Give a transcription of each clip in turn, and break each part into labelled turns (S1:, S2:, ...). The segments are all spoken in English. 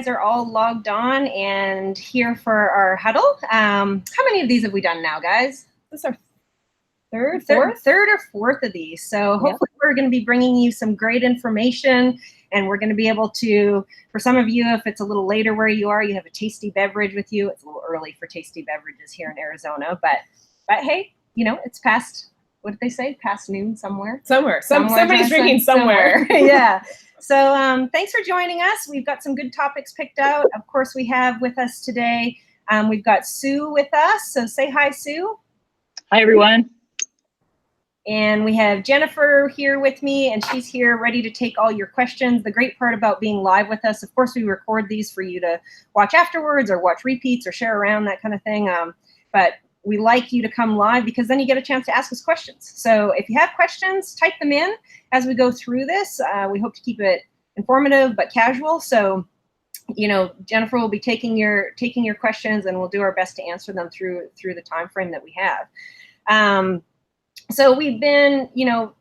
S1: are all logged on and here for our huddle. How many of these have we done now, guys? This is our third or fourth of these. So hopefully we're going to be bringing you some great information, and we're going to be able to, for some of you, if it's a little later where you are, you have a tasty beverage with you. It's a little early for tasty beverages here in Arizona, but hey, you know, it's past, what did they say? Past noon somewhere?
S2: Somebody's drinking somewhere.
S1: Yeah. So thanks for joining us. We've got some good topics picked out. Of course, we have with us today, we've got Sue with us. So say hi, Sue.
S3: Hi, everyone.
S1: And we have Jennifer here with me, and she's here ready to take all your questions. The great part about being live with us, of course, we record these for you to watch afterwards or watch repeats or share around, that kind of thing. But we like you to come live because then you get a chance to ask us questions. So if you have questions, type them in as we go through this. We hope to keep it informative but casual. So, you know, Jennifer will be taking your questions, and we'll do our best to answer them through the time frame that we have. So we've been, you know,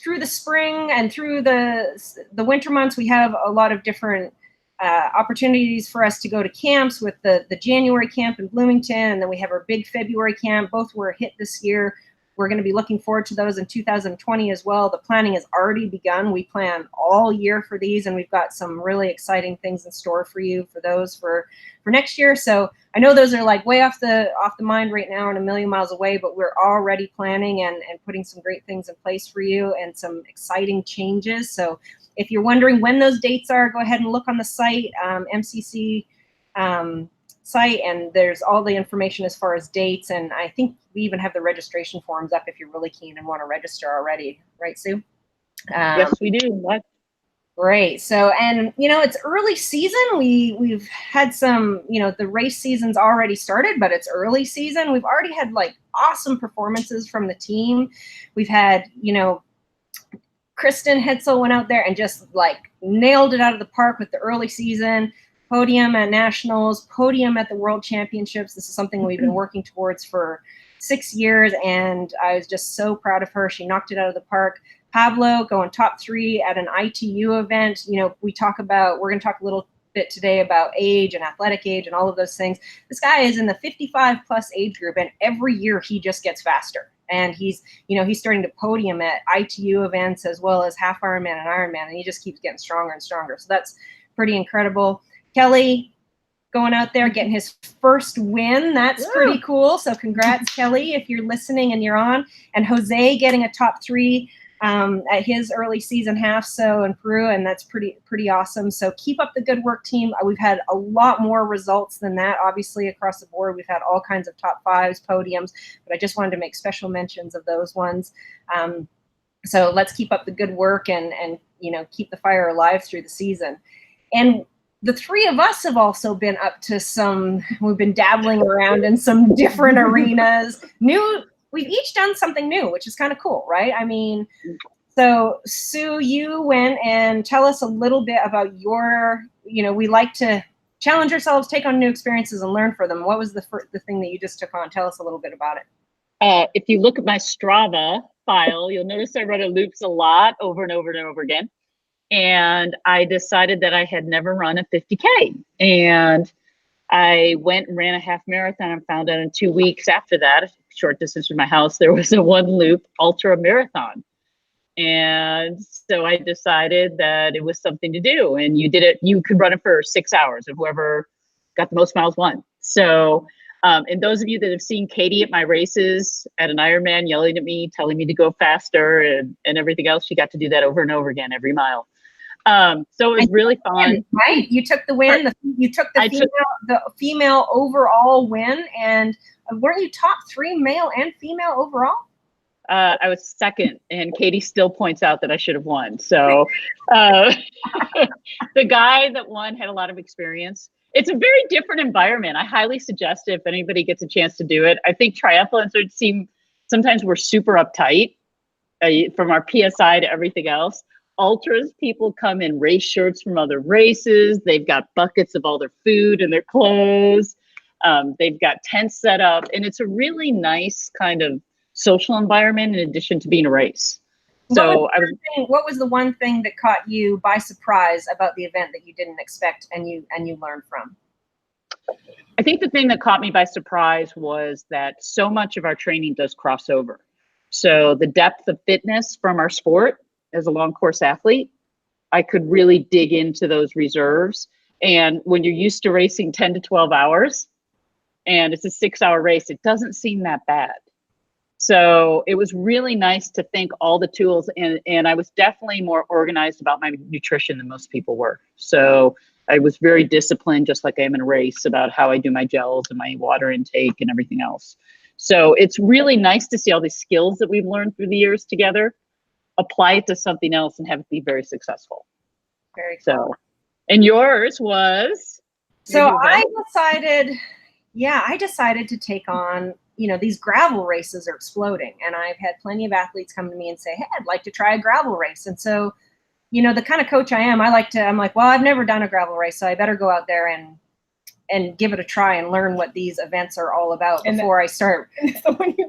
S1: through the spring and through the winter months, we have a lot of different opportunities for us to go to camps, with the January camp in Bloomington, and then we have our big February camp. Both were a hit this year. We're going to be looking forward to those in 2020 as well. The planning has already begun. We plan all year for these, and we've got some really exciting things in store for you for those for next year. So I know those are like way off the mind right now and a million miles away, but we're already planning and putting some great things in place for you and some exciting changes. So if you're wondering when those dates are, go ahead and look on the site, MCC site, and there's all the information as far as dates. And I think we even have the registration forms up if you're really keen and want to register already. Right, Sue?
S3: Yes, we do.
S1: Great. So, and you know, it's early season. We've had some, you know, the race season's already started, but it's early season. We've already had like awesome performances from the team. We've had, you know, Kristen Hetzel went out there and just like nailed it out of the park with the early season. Podium at nationals, podium at the world championships. This is something we've been working towards for 6 years, and I was just so proud of her. She knocked it out of the park. Pablo going top 3 at an ITU event. You know, we're going to talk a little bit today about age and athletic age and all of those things. This guy is in the 55 plus age group, and every year he just gets faster. And he's starting to podium at ITU events as well as half Ironman and Ironman, and he just keeps getting stronger and stronger. So that's pretty incredible. Kelly going out there getting his first win. That's pretty cool. So congrats, Kelly, if you're listening and you're on. And Jose getting a top 3 at his early season half so in Peru, and that's pretty awesome. So keep up the good work, team. We've had a lot more results than that, obviously, across the board. We've had all kinds of top 5s, podiums, but I just wanted to make special mentions of those ones. So let's keep up the good work and you know, keep the fire alive through the season. And the 3 of us have also been up to we've been dabbling around in some different arenas. We've each done something new, which is kind of cool, right? I mean, so Sue, you went and tell us a little bit about your, you know, we like to challenge ourselves, take on new experiences and learn from them. What was the thing that you just took on? Tell us a little bit about it.
S3: If you look at my Strava file, you'll notice I run loops a lot over and over and over again. And I decided that I had never run a 50K. And I went and ran a half marathon and found out in 2 weeks after that, a short distance from my house, there was a 1 loop ultra marathon. And so I decided that it was something to do. And you could run it for 6 hours, and whoever got the most miles won. So, and those of you that have seen Katie at my races at an Ironman yelling at me, telling me to go faster and everything else, she got to do that over and over again, every mile. So it was really fun.
S1: Right? You took the win. You took the female overall win, and weren't you top 3 male and female overall?
S3: I was second, and Katie still points out that I should have won. So the guy that won had a lot of experience. It's a very different environment. I highly suggest it if anybody gets a chance to do it. I think triathlons sometimes we're super uptight from our PSI to everything else. Ultras, people come in race shirts from other races. They've got buckets of all their food and their clothes. They've got tents set up, and it's a really nice kind of social environment in addition to being a race. So
S1: what was the one thing that caught you by surprise about the event that you didn't expect and you learned from?
S3: I think the thing that caught me by surprise was that so much of our training does cross over. So the depth of fitness from our sport as a long course athlete, I could really dig into those reserves. And when you're used to racing 10 to 12 hours and it's a 6-hour race, it doesn't seem that bad. So it was really nice to think all the tools, and I was definitely more organized about my nutrition than most people were. So I was very disciplined, just like I am in a race, about how I do my gels and my water intake and everything else. So it's really nice to see all these skills that we've learned through the years together, apply it to something else and have it be very successful.
S1: Very cool.
S3: So, and yours was?
S1: So I decided to take on, these gravel races are exploding, and I've had plenty of athletes come to me and say, hey, I'd like to try a gravel race. And so, the kind of coach I am, I'm like, well, I've never done a gravel race, so I better go out there and give it a try and learn what these events are all about before I start.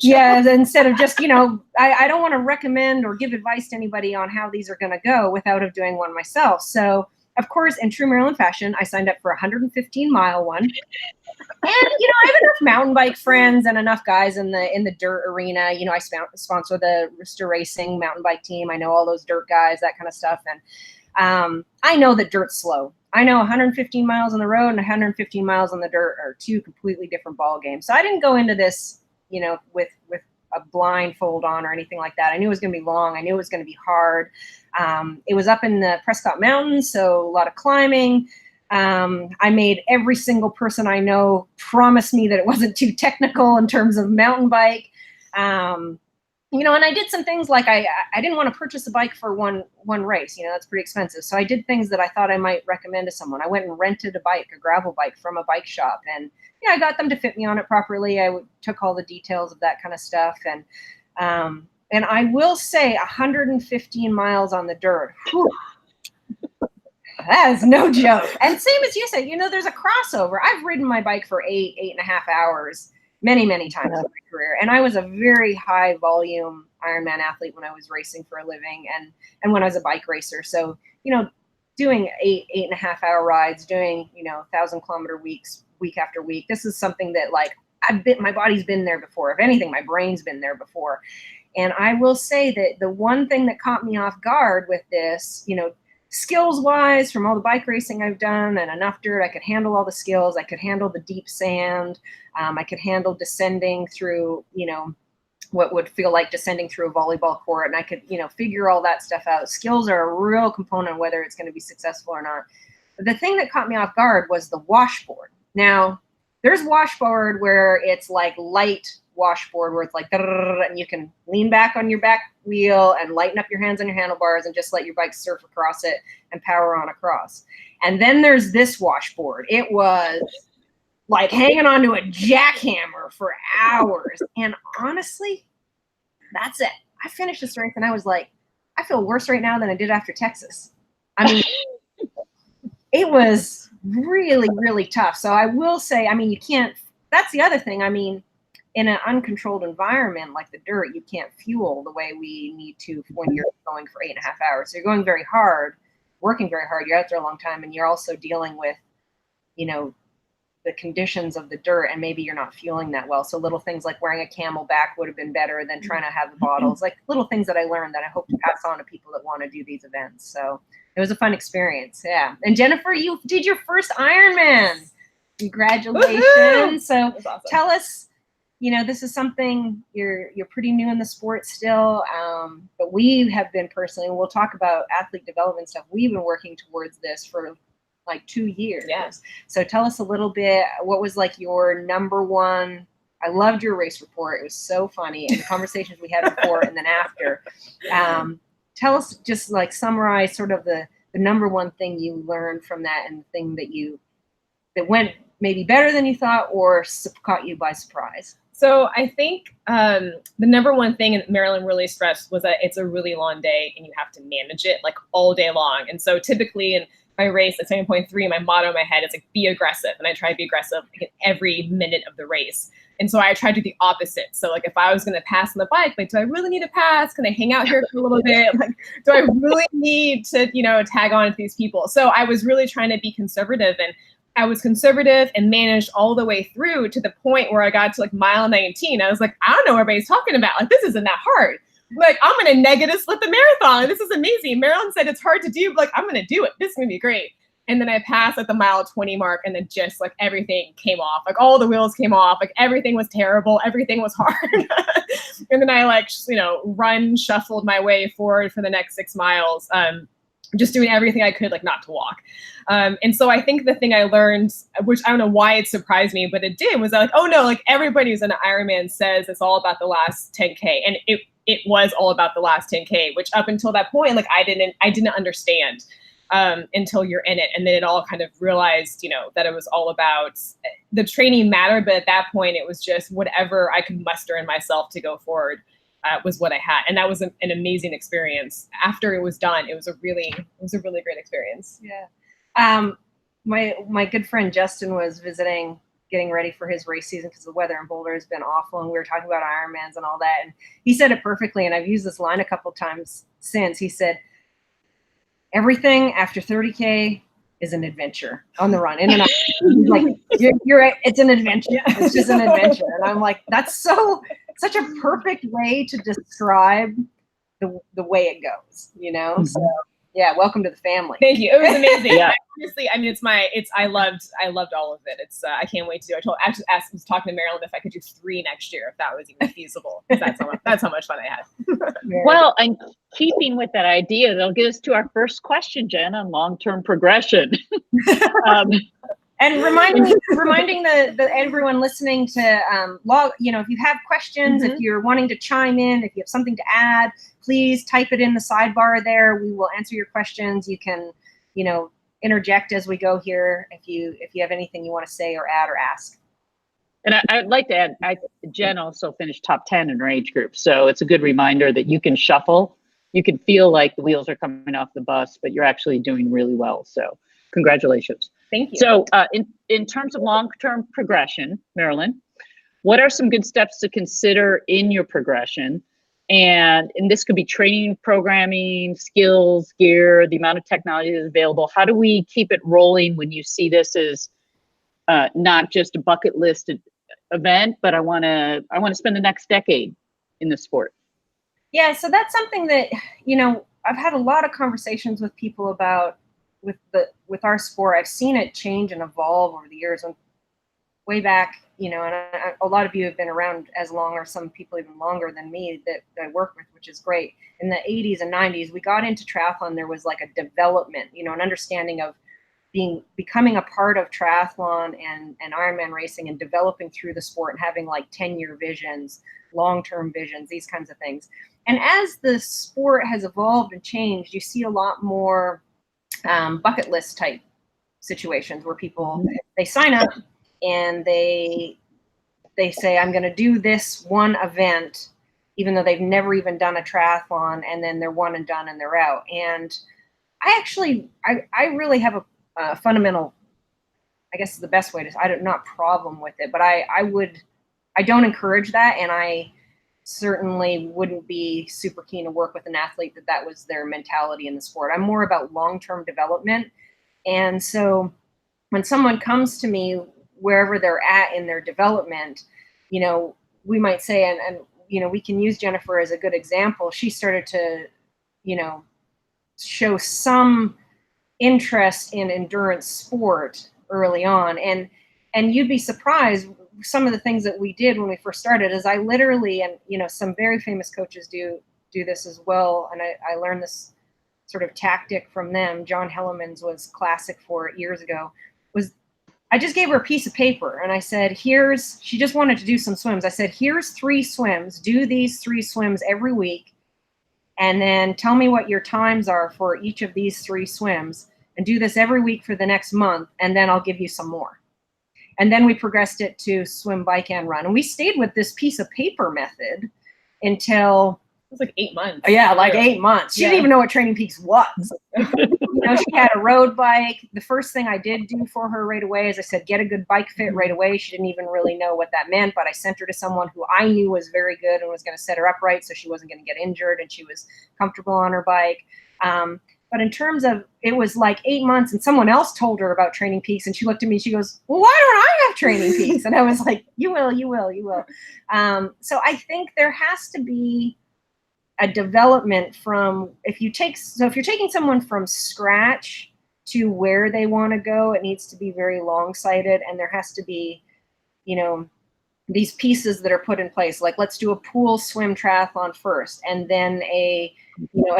S1: Yeah, instead of just, I don't want to recommend or give advice to anybody on how these are going to go without doing one myself. So, of course, in true Marilyn fashion, I signed up for a 115-mile one. And, I have enough mountain bike friends and enough guys in the dirt arena. I sponsor the Rooster Racing mountain bike team. I know all those dirt guys, that kind of stuff. And I know that dirt's slow. I know 115 miles on the road and 115 miles on the dirt are two completely different ball games. So I didn't go into this, with a blindfold on or anything like that. I knew it was going to be long. I knew it was going to be hard. It was up in the Prescott Mountains, so a lot of climbing. I made every single person I know promise me that it wasn't too technical in terms of mountain bike. And I did some things like I didn't want to purchase a bike for one race. That's pretty expensive. So I did things that I thought I might recommend to someone. I went and rented a gravel bike from a bike shop, and I got them to fit me on it properly. I took all the details of that kind of stuff, and I will say 115 miles on the dirt. Whew, that is no joke. And same as you said, there's a crossover. I've ridden my bike for 8.5 hours many, many times in my career. And I was a very high volume Ironman athlete when I was racing for a living and when I was a bike racer. So, doing 8.5 hour rides, doing, 1,000-kilometer weeks, week after week. This is something that my body's been there before. If anything, my brain's been there before. And I will say that the one thing that caught me off guard with this, skills wise, from all the bike racing I've done and enough dirt, I could handle all the skills. I could handle the deep sand. I could handle descending through, what would feel like descending through a volleyball court. And I could, figure all that stuff out. Skills are a real component whether it's going to be successful or not. But the thing that caught me off guard was the washboard. Now, there's washboard where it's like light washboard where it's like, and you can lean back on your back wheel and lighten up your hands on your handlebars and just let your bike surf across it and power on across. And then there's this washboard. It was like hanging onto a jackhammer for hours. And honestly, that's it. I finished this race and I was like, I feel worse right now than I did after Texas. I mean, it was really, really tough. So I will say, you can't, that's the other thing. In an uncontrolled environment like the dirt, you can't fuel the way we need to when you're going for 8.5 hours. So you're going very hard, working very hard. You're out there a long time, and you're also dealing with, the conditions of the dirt, and maybe you're not fueling that well. So little things like wearing a Camelback would have been better than trying to have the bottles, like little things that I learned that I hope to pass on to people that want to do these events. So it was a fun experience. Yeah. And Jennifer, you did your first Ironman. Congratulations. Woo-hoo! So awesome. Tell us, this is something you're pretty new in the sport still, but we have been personally, and we'll talk about athlete development stuff. We've been working towards this for like 2 years. Yes. So tell us a little bit, what was like your number one? I loved your race report. It was so funny. And the conversations we had before and then after. Tell us, just like summarize sort of the number one thing you learned from that, and the thing that went maybe better than you thought or caught you by surprise.
S2: So I think the number one thing, and Marilyn really stressed, was that it's a really long day and you have to manage it like all day long. And so typically, and my race at 7.3, my motto in my head is like, be aggressive. And I try to be aggressive like, every minute of the race. And so I try to do the opposite. So like if I was going to pass on the bike, like, do I really need to pass? Can I hang out here for a little bit? Like, do I really need to, you know, tag on to these people? So I was really trying to be conservative, and I was conservative and managed all the way through to the point where I got to like mile 19. I was like, I don't know what everybody's talking about. Like, this isn't that hard. Like, I'm going to negative split the marathon. This is amazing. Marilyn said it's hard to do, but like, I'm going to do it. This is going to be great. And then I passed at the mile 20 mark, and then just like everything came off. Like all the wheels came off. Like everything was terrible. Everything was hard. And then I like, you know, shuffled my way forward for the next 6 miles. Just doing everything I could, like not to walk. And so I think the thing I learned, which I don't know why it surprised me, but it did, was like, oh no, like everybody who's in an Ironman says it's all about the last 10K. And it was all about the last 10K, which up until that point, like I didn't understand until you're in it. And then it all kind of realized, you know, that it was all about the training mattered. But at that point, it was just whatever I could muster in myself to go forward was what I had. And that was an amazing experience. After it was done, it was a really great experience.
S1: Yeah. My good friend Justin was visiting, getting ready for his race season because the weather in Boulder has been awful, and we were talking about Ironmans and all that, and he said it perfectly, and I've used this line a couple times since. He said, everything after 30K is an adventure on the run, in and out. Like, it's an adventure. It's just an adventure. And I'm like, that's such a perfect way to describe the way it goes, you know? Mm-hmm. So yeah, welcome to the family.
S2: Thank you. It was amazing. Yeah. Honestly, I mean, I loved all of it. It's, I can't wait to do it. I was talking to Marilyn if I could do 3 next year, if that was even feasible. That's how much fun I had.
S3: Well, and keeping with that idea, that'll get us to our first question, Jen, on long-term progression.
S1: And reminding the everyone listening to log, you know, if you have questions, if you're wanting to chime in, if you have something to add, please type it in the sidebar there. We will answer your questions. You can, you know, interject as we go here if you have anything you want to say or add or ask.
S3: And I'd like to add, Jen also finished top 10 in her age group. So it's a good reminder that you can shuffle. You can feel like the wheels are coming off the bus, but you're actually doing really well. So congratulations.
S2: Thank you.
S3: So in terms of long-term progression, Marilyn, what are some good steps to consider in your progression? And this could be training, programming, skills, gear, the amount of technology that's available. How do we keep it rolling when you see this as not just a bucket list event, but I want to spend the next decade in the sport?
S1: Yeah, so that's something that, you know, I've had a lot of conversations with people about with our sport. I've seen it change and evolve over the years. And way back, you know, and a lot of you have been around as long, or some people even longer than me that I work with, which is great. In the 80s and 90s, we got into triathlon. There was like a development, you know, an understanding of becoming a part of triathlon and Ironman racing and developing through the sport and having like 10-year visions, long-term visions, these kinds of things. And as the sport has evolved and changed, you see a lot more bucket list type situations where people, they sign up and they say, I'm going to do this one event, even though they've never even done a triathlon, and then they're one and done and they're out. And I really have a fundamental, I guess is the best way to, not problem with it, but I don't encourage that. And I certainly wouldn't be super keen to work with an athlete that was their mentality in the sport. I'm more about long-term development. And so when someone comes to me, wherever they're at in their development, you know, we might say, and you know, we can use Jennifer as a good example. She started to, you know, show some interest in endurance sport early on. And you'd be surprised, some of the things that we did when we first started is I literally, and you know, some very famous coaches do this as well. And I learned this sort of tactic from them. John Hellemans was classic for it years ago. I just gave her a piece of paper and I said, she just wanted to do some swims. I said, here's 3 swims. Do these 3 swims every week. And then tell me what your times are for each of these 3 swims, and do this every week for the next month. And then I'll give you some more. And then we progressed it to swim, bike, and run. And we stayed with this piece of paper method until
S2: it was like 8 months.
S1: Yeah, like 8 months. She didn't even know what Training Peaks was. She had a road bike. The first thing I did do for her right away is I said, get a good bike fit right away. She didn't even really know what that meant, but I sent her to someone who I knew was very good and was going to set her up right so she wasn't going to get injured and she was comfortable on her bike. But in terms of, it was like 8 months and someone else told her about Training Peaks and she looked at me, she goes, well, why don't I have Training Peaks? And I was like, you will. So I think there has to be a development from, if you're taking someone from scratch to where they want to go, it needs to be very long-sighted, and there has to be, these pieces that are put in place, like let's do a pool swim triathlon first, and then a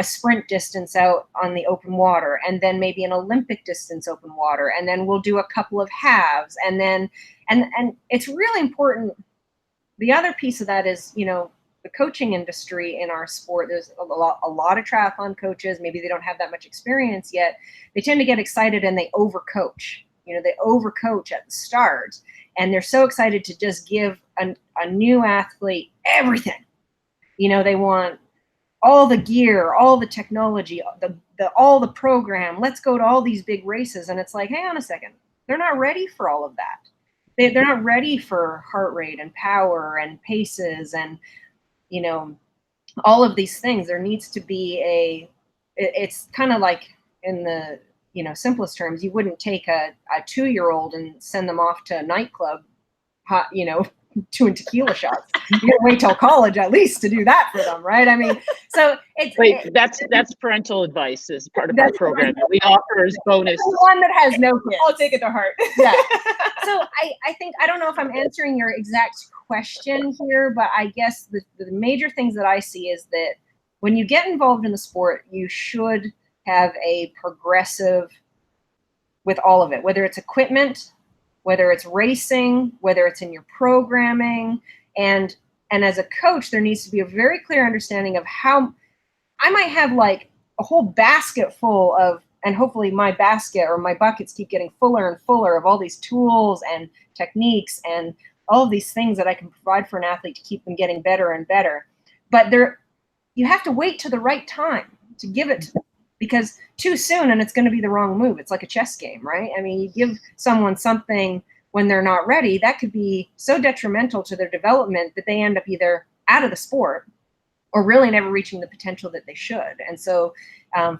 S1: sprint distance out on the open water, and then maybe an Olympic distance open water, and then we'll do a couple of halves, and then and it's really important. The other piece of that is, the coaching industry in our sport. There's a lot of triathlon coaches. Maybe they don't have that much experience yet. They tend to get excited and they overcoach. They overcoach at the start, and they're so excited to just give a new athlete everything. They want all the gear, all the technology, all the program. Let's go to all these big races. And it's like, hang on a second. They're not ready for all of that. They're not ready for heart rate and power and paces and, all of these things. There needs to be it's kind of like in the, simplest terms, you wouldn't take a 2-year-old and send them off to a nightclub, doing tequila shots. You gotta wait till college at least to do that for them, right? I mean, so
S3: that's parental advice as part of our program that we offer as bonus.
S1: The one that has no kids.
S2: I'll take it to heart.
S1: Yeah. So I think, I don't know if I'm answering your exact question here, but I guess the major things that I see is that when you get involved in the sport, you should have a progressive with all of it, whether it's equipment, whether it's racing, whether it's in your programming. And as a coach, there needs to be a very clear understanding of how I might have like a whole basket full of, and hopefully my basket or my buckets keep getting fuller and fuller of all these tools and techniques and all of these things that I can provide for an athlete to keep them getting better and better. But you have to wait to the right time to give it to them, because too soon and it's going to be the wrong move. It's like a chess game, right? I mean, you give someone something when they're not ready, that could be so detrimental to their development that they end up either out of the sport or really never reaching the potential that they should. And so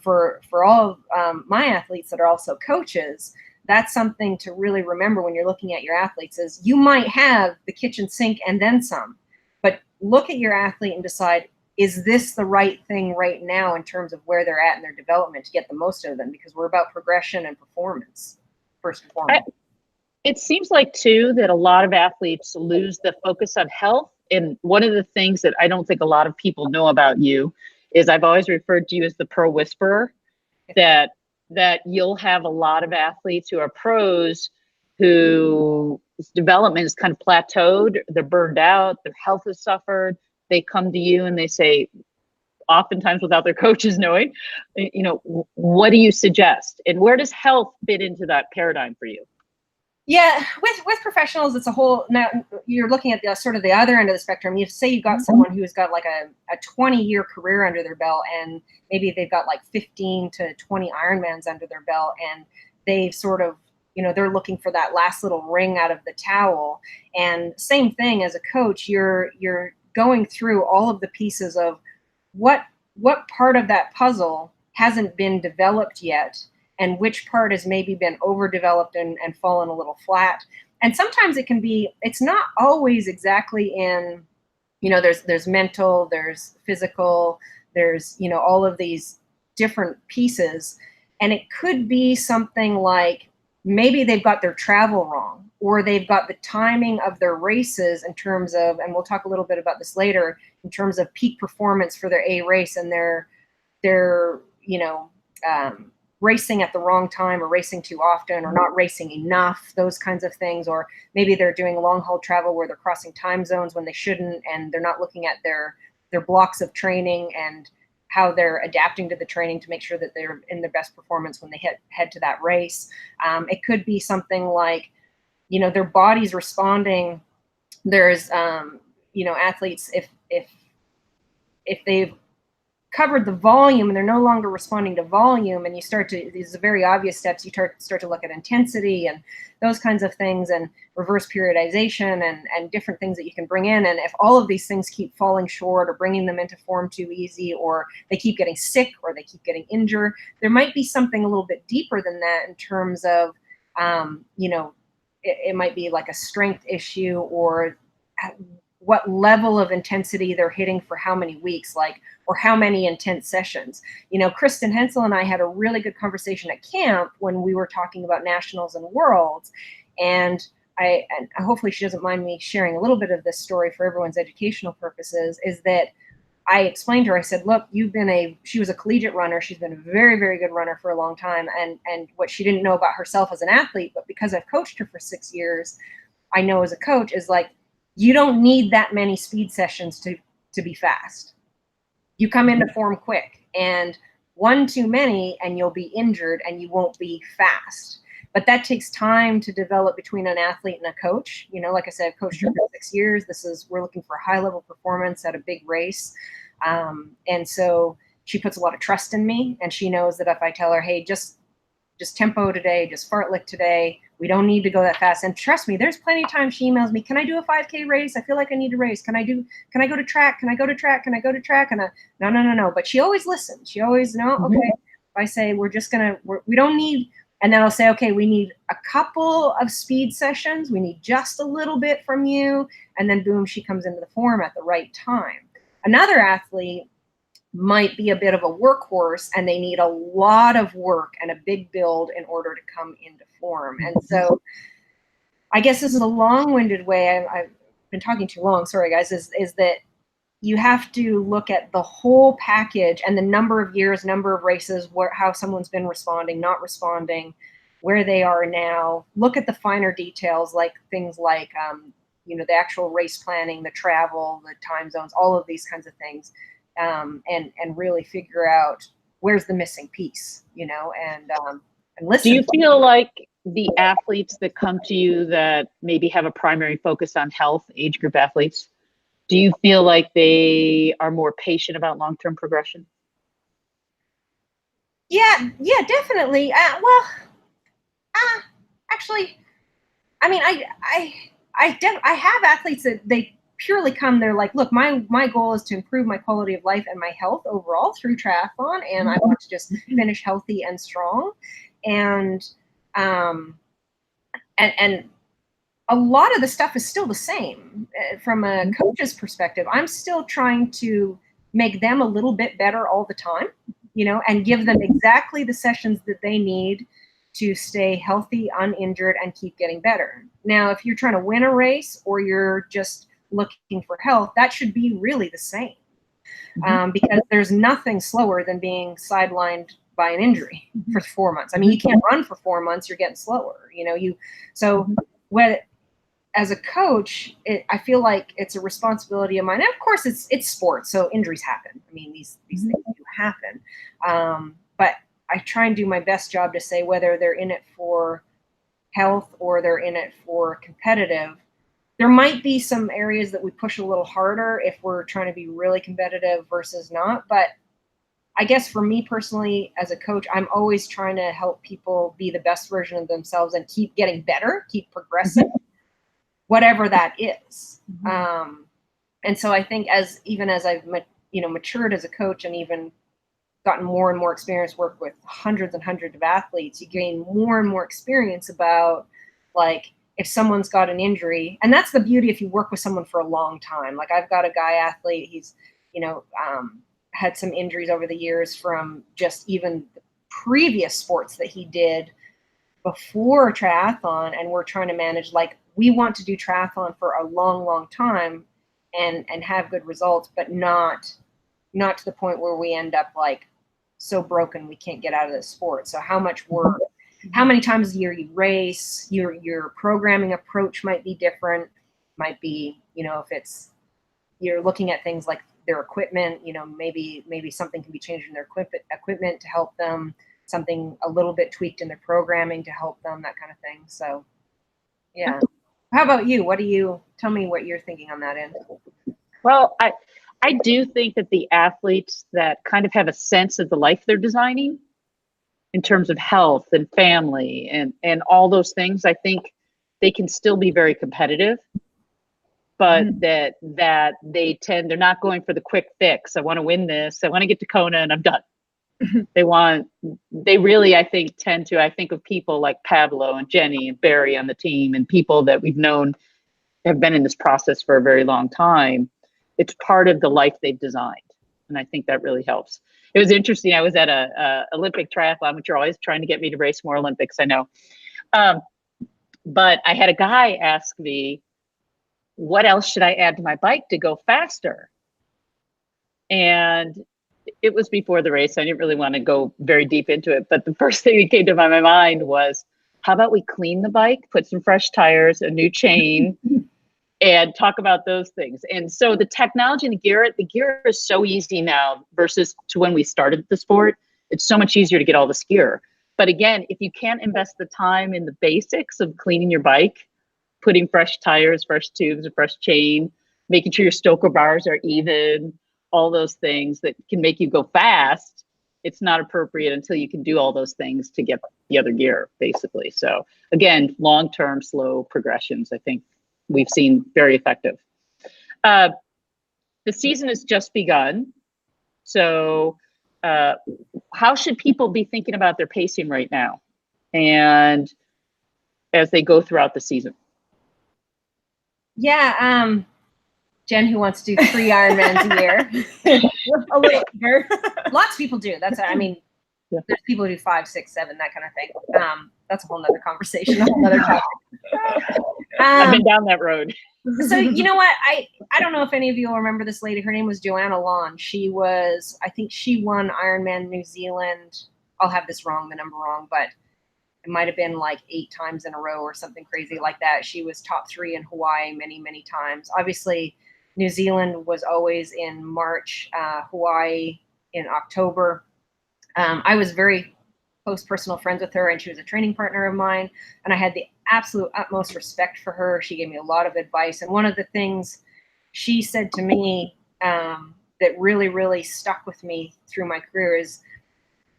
S1: for all of my athletes that are also coaches, that's something to really remember when you're looking at your athletes is you might have the kitchen sink and then some, but look at your athlete and decide, is this the right thing right now in terms of where they're at in their development to get the most out of them? Because we're about progression and performance, first and foremost.
S3: It seems like, too, that a lot of athletes lose the focus on health. And one of the things that I don't think a lot of people know about you is I've always referred to you as the pro whisperer, that you'll have a lot of athletes who are pros whose development is kind of plateaued, they're burned out, their health has suffered. They come to you and they say, oftentimes without their coaches knowing, what do you suggest? And where does health fit into that paradigm for you?
S1: Yeah, with professionals, it's a whole, now you're looking at the sort of the other end of the spectrum. You say you've got someone who's got like a 20-year career under their belt, and maybe they've got like 15 to 20 Ironmans under their belt, and they've sort of, they're looking for that last little ring out of the towel. And same thing as a coach, you're going through all of the pieces of what part of that puzzle hasn't been developed yet, and which part has maybe been overdeveloped and fallen a little flat. And sometimes it's not always exactly in, there's mental, there's physical, there's, all of these different pieces. And it could be something like maybe they've got their travel wrong, or they've got the timing of their races in terms of, and we'll talk a little bit about this later, in terms of peak performance for their A race, and they're racing at the wrong time or racing too often or not racing enough, those kinds of things. Or maybe they're doing long haul travel where they're crossing time zones when they shouldn't, and they're not looking at their blocks of training and how they're adapting to the training to make sure that they're in their best performance when they head to that race. It could be something like, their body's responding. There's, athletes, if they've covered the volume and they're no longer responding to volume, and you start to, these are very obvious steps, you start to look at intensity and those kinds of things, and reverse periodization and different things that you can bring in. And if all of these things keep falling short or bringing them into form too easy, or they keep getting sick or they keep getting injured, there might be something a little bit deeper than that in terms of, you know, it might be like a strength issue, or what level of intensity they're hitting for how many weeks, like, or how many intense sessions. You know, Kristen Hensel and I had a really good conversation at camp when we were talking about nationals and worlds. And hopefully she doesn't mind me sharing a little bit of this story for everyone's educational purposes, is that I explained to her, I said, look, she was a collegiate runner. She's been a very, very good runner for a long time. And what she didn't know about herself as an athlete, but because I've coached her for 6 years, I know as a coach, is like, you don't need that many speed sessions to be fast. You come into form quick, and one too many and you'll be injured and you won't be fast. But that takes time to develop between an athlete and a coach. You know, like I said, I've coached her for 6 years. We're looking for high level performance at a big race. And so she puts a lot of trust in me, and she knows that if I tell her, hey, just tempo today, just fartlek today, we don't need to go that fast. And trust me, there's plenty of times she emails me, can I do a 5K race? I feel like I need to race. Can I go to track? Can I go to track? Can I go to track? And no. But she always listens. She always, no, okay. If I say, we don't need, and then I'll say, okay, we need a couple of speed sessions. We need just a little bit from you. And then boom, she comes into the form at the right time. Another athlete might be a bit of a workhorse, and they need a lot of work and a big build in order to come into form. And so I guess this is a long-winded way. I've been talking too long. Sorry, guys, is that you have to look at the whole package and the number of years, number of races, how someone's been responding, not responding, where they are now. Look at the finer details, like things like, you know, the actual race planning, the travel, the time zones, all of these kinds of things. And really figure out where's the missing piece, you know, and listen.
S3: Do you feel like the athletes that come to you that maybe have a primary focus on health, age group athletes, do you feel like they are more patient about long-term progression?
S1: Yeah, definitely. Actually, I mean, I have athletes that they purely come, they're like, look, my goal is to improve my quality of life and my health overall through triathlon, and I want to just finish healthy and strong. And a lot of the stuff is still the same from a coach's perspective. I'm still trying to make them a little bit better all the time, you know, and give them exactly the sessions that they need to stay healthy, uninjured, and keep getting better. Now, if you're trying to win a race or you're just looking for health, that should be really the same, because there's nothing slower than being sidelined by an injury for 4 months. I mean, you can't run for 4 months, you're getting slower, you know. So as a coach, I feel like it's a responsibility of mine. And of course, it's sports, so injuries happen. I mean, these things do happen. But I try and do my best job to say, whether they're in it for health or they're in it for competitive, there might be some areas that we push a little harder if we're trying to be really competitive versus not. But I guess for me personally, as a coach, I'm always trying to help people be the best version of themselves and keep getting better, keep progressing, whatever that is. And so I think even as I've matured as a coach and even gotten more and more experience, work with hundreds and hundreds of athletes, you gain more and more experience about, like, if someone's got an injury. And that's the beauty if you work with someone for a long time. Like, I've got a guy athlete, he's, you know, had some injuries over the years from just even the previous sports that he did before triathlon, and we're trying to manage, like, we want to do triathlon for a long, long time and have good results, but not to the point where we end up like so broken we can't get out of the sport. So how much work, how many times a year you race, your programming approach might be different, might be, you know, if you're looking at things like their equipment, you know, maybe something can be changed in their equipment to help them, something a little bit tweaked in their programming to help them, that kind of thing. So yeah. How about you? Tell me what you're thinking on that end?
S3: Well, I do think that the athletes that kind of have a sense of the life they're designing in terms of health and family and all those things, I think they can still be very competitive, but that they're not going for the quick fix. I want to win this. I want to get to Kona and I'm done. They really, I think, I think of people like Pablo and Jenny and Barry on the team and people that we've known have been in this process for a very long time. It's part of the life they've designed. And I think that really helps. It was interesting. I was at a Olympic triathlon, which you're always trying to get me to race more Olympics, I know. But I had a guy ask me, what else should I add to my bike to go faster? And it was before the race. I didn't really want to go very deep into it. But the first thing that came to my mind was, how about we clean the bike, put some fresh tires, a new chain, and talk about those things. And so the technology and the gear is so easy now versus to when we started the sport. It's so much easier to get all this gear. But again, if you can't invest the time in the basics of cleaning your bike, putting fresh tires, fresh tubes, a fresh chain, making sure your stoker bars are even, all those things that can make you go fast, it's not appropriate until you can do all those things to get the other gear, basically. So again, long-term, slow progressions, I think we've seen very effective. The season has just begun. So how should people be thinking about their pacing right now and as they go throughout the season?
S1: Yeah, Jen, who wants to do 3 Ironmans a year. A little bigger. Lots of people do. I mean, there's people who do 5, 6, 7, that kind of thing. That's a whole nother conversation, a whole nother topic.
S3: I've been down that road.
S1: So you know what? I don't know if any of you will remember this lady. Her name was Joanna Lawn. I think she won Ironman New Zealand. I'll have this wrong, the number wrong, but it might have been like 8 times in a row or something crazy like that. She was top 3 in Hawaii many, many times. Obviously, New Zealand was always in March, Hawaii in October. I was very close personal friends with her, and she was a training partner of mine, and I had the absolute utmost respect for her. She gave me a lot of advice, and one of the things she said to me that really, really stuck with me through my career is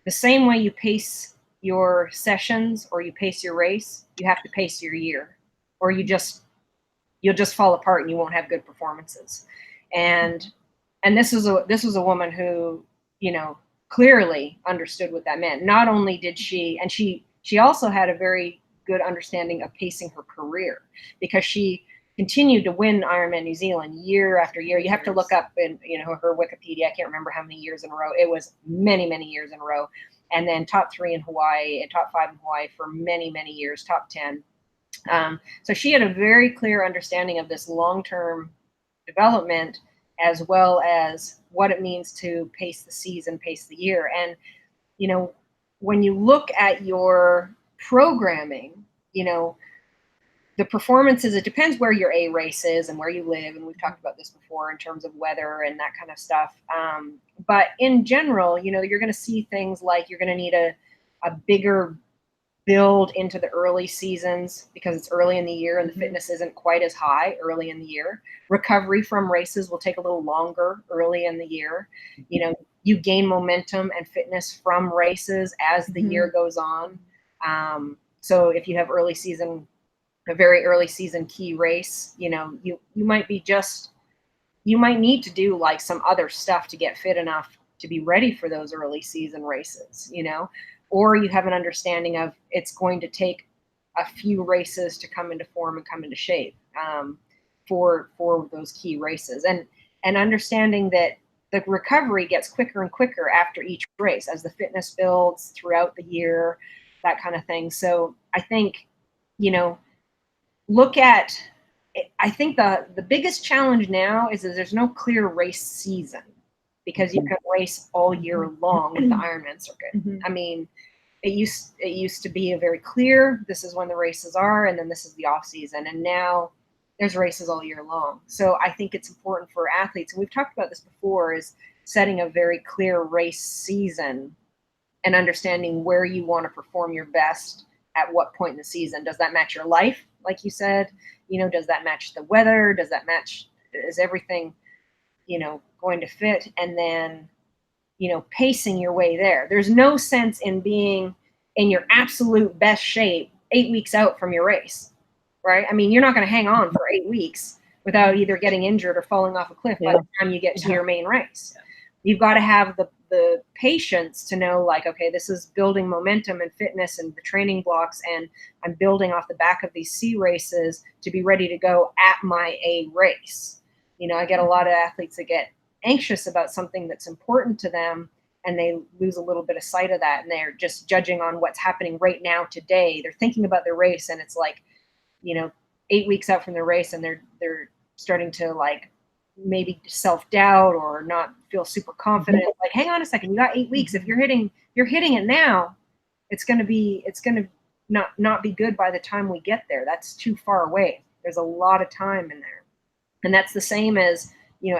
S1: the same way you pace your sessions or you pace your race, you have to pace your year, or you'll just fall apart and you won't have good performances. And this was a woman who, clearly understood what that meant. Not only did she also had a very good understanding of pacing her career, because she continued to win Ironman New Zealand year after year. You have to look up in her Wikipedia. I can't remember how many years in a row. It was many, many years in a row. And then top 3 in Hawaii and top 5 in Hawaii for many, many years, top 10. So she had a very clear understanding of this long-term development, as well as what it means to pace the season, pace the year. And, when you look at your programming, the performances, it depends where your A race is and where you live. And we've talked about this before in terms of weather and that kind of stuff. But in general, you're going to see things like you're going to need a bigger build into the early seasons because it's early in the year and the fitness isn't quite as high early in the year. Recovery from races will take a little longer early in the year. You gain momentum and fitness from races as the year goes on. So if you have a very early season key race, you might need to do like some other stuff to get fit enough to be ready for those early season races, or you have an understanding of it's going to take a few races to come into form and come into shape for those key races, and understanding that the recovery gets quicker and quicker after each race as the fitness builds throughout the year, that kind of thing. So I think, I think the biggest challenge now is that there's no clear race season, because you can race all year long with the Ironman circuit. I mean, it used to be a very clear, this is when the races are, and then this is the off season. And now there's races all year long. So I think it's important for athletes, and we've talked about this before, is setting a very clear race season and understanding where you want to perform your best at what point in the season. Does that match your life? Like you said, does that match the weather? Is everything going to fit and then, pacing your way there. There's no sense in being in your absolute best shape 8 weeks out from your race, right? I mean, you're not going to hang on for 8 weeks without either getting injured or falling off a cliff by the time you get to your main race. You've got to have the patience to know, like, okay, this is building momentum and fitness and the training blocks, and I'm building off the back of these C races to be ready to go at my A race. I get a lot of athletes that get anxious about something that's important to them, and they lose a little bit of sight of that, and they're just judging on what's happening right now today. They're thinking about their race, and it's like, 8 weeks out from their race, and they're starting to like maybe self-doubt or not feel super confident. Like, hang on a second, you got 8 weeks. If you're hitting it now, it's going to not be good by the time we get there. That's too far away. There's a lot of time in there. And that's the same as,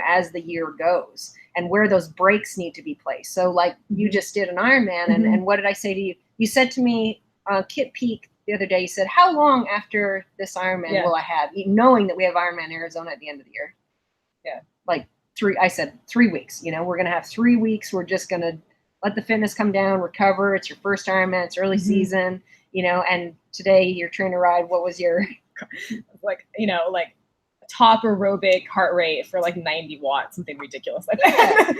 S1: as the year goes and where those breaks need to be placed. So like you just did an Ironman, and what did I say to you? You said to me, Kit Peak the other day, you said, how long after this Ironman will I have, knowing that we have Ironman Arizona at the end of the year? Yeah. Like I said 3 weeks, we're going to have 3 weeks. We're just going to let the fitness come down, recover. It's your first Ironman. It's early season, and today you're trying to ride. What was your,
S2: like top aerobic heart rate for like 90 watts, something ridiculous like that.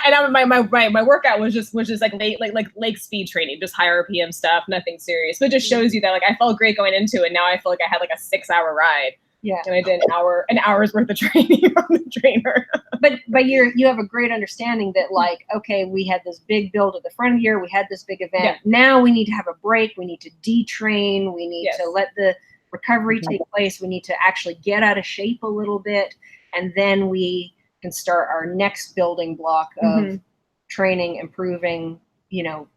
S2: And my workout was just like lake speed training, just high RPM stuff, nothing serious. But it just shows you that like I felt great going into it. Now I feel like I had like a 6-hour ride. Yeah. And I did an hour's worth of training from the trainer.
S1: But you have a great understanding that like, okay, we had this big build at the front of the year. We had this big event. Yeah. Now we need to have a break. We need to detrain. We need to let the recovery take place. We need to actually get out of shape a little bit. And then we can start our next building block of training, improving,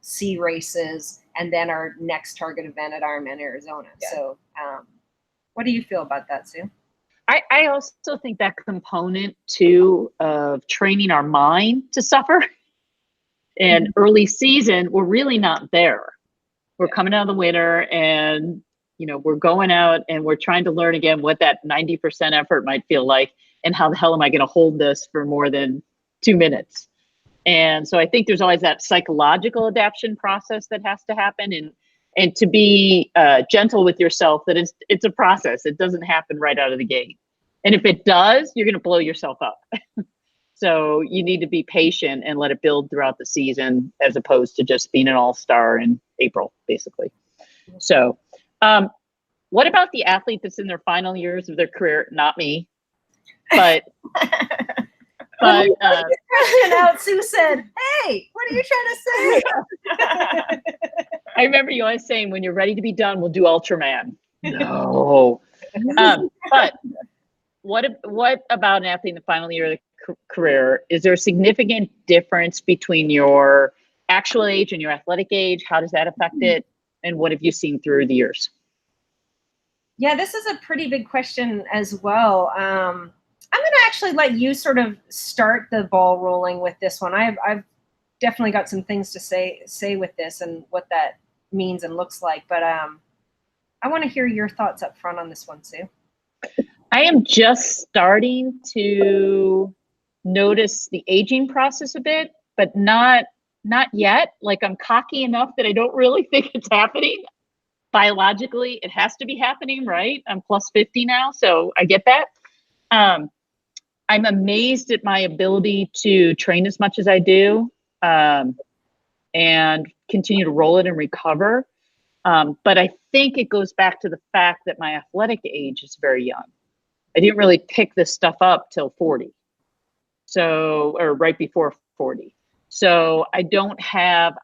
S1: C races, and then our next target event at Ironman Arizona. Yeah. So, what do you feel about that, Sue?
S3: I also think that component too of training our mind to suffer and early season, we're really not there. We're coming out of the winter and, we're going out and we're trying to learn again what that 90% effort might feel like and how the hell am I going to hold this for more than 2 minutes? And so I think there's always that psychological adaptation process that has to happen, and to be gentle with yourself that it's a process. It doesn't happen right out of the gate. And if it does, you're going to blow yourself up. So you need to be patient and let it build throughout the season as opposed to just being an all-star in April, basically. So what about the athlete that's in their final years of their career? Not me, but
S1: out, Sue said, "Hey, what are you trying to say?"
S3: I remember you always saying, "When you're ready to be done, we'll do Ultraman." No, but what about an athlete in the final year of the career? Is there a significant difference between your actual age and your athletic age? How does that affect it? And what have you seen through the years?
S1: Yeah, this is a pretty big question as well. I'm going to actually let you sort of start the ball rolling with this one. I've definitely got some things to say with this and what that means and looks like. But I want to hear your thoughts up front on this one, Sue.
S3: I am just starting to notice the aging process a bit, but not yet. Like I'm cocky enough that I don't really think it's happening. Biologically, it has to be happening, right? I'm plus 50 now, so I get that. I'm amazed at my ability to train as much as I do and continue to roll it and recover. But I think it goes back to the fact that my athletic age is very young. I didn't really pick this stuff up till 40. Or right before 40. So I don't have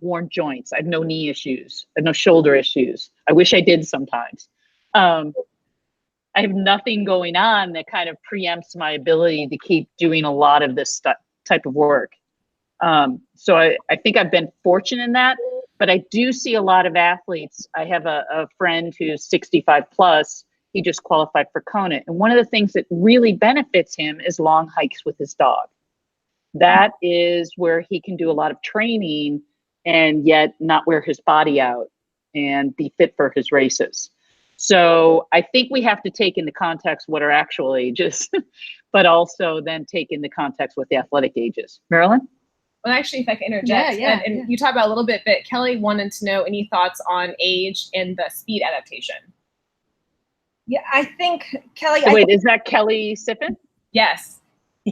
S3: worn joints. I have no knee issues. I have no shoulder issues. I wish I did sometimes. I have nothing going on that kind of preempts my ability to keep doing a lot of this type of work. So I think I've been fortunate in that, but I do see a lot of athletes. I have a friend who's 65 plus. He just qualified for Kona. And one of the things that really benefits him is long hikes with his dog. That is where he can do a lot of training and yet not wear his body out and be fit for his races. So I think we have to take into context what our actual age is. but also then take into context what the athletic age is. Marilyn?
S2: Well, actually, if I can interject, and you talked about a little bit, but Kelly wanted to know any thoughts on age and the speed adaptation.
S1: Yeah, I think, Kelly.
S3: So wait, is that Kelly Sippin?
S2: Yes.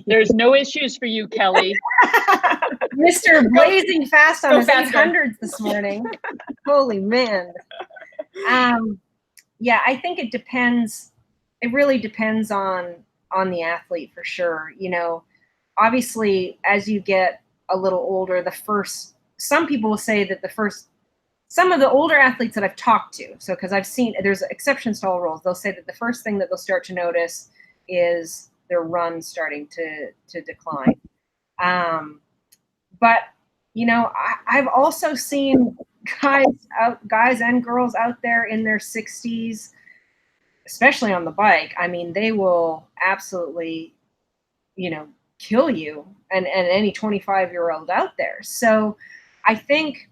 S3: There's no issues for you, Kelly.
S1: Mr. Blazing fast on his 800s this morning. Holy man. Yeah, I think it depends. It really depends on the athlete for sure. You know, obviously, as you get a little older, some people will say that some of the older athletes that I've talked to, so because I've seen, there's exceptions to all rules, they'll say that the first thing that they'll start to notice is their run starting to decline. But, you know, I've also seen guys and girls out there in their 60s, especially on the bike. I mean, they will absolutely, you know, kill you and any 25-year-old out there. So I think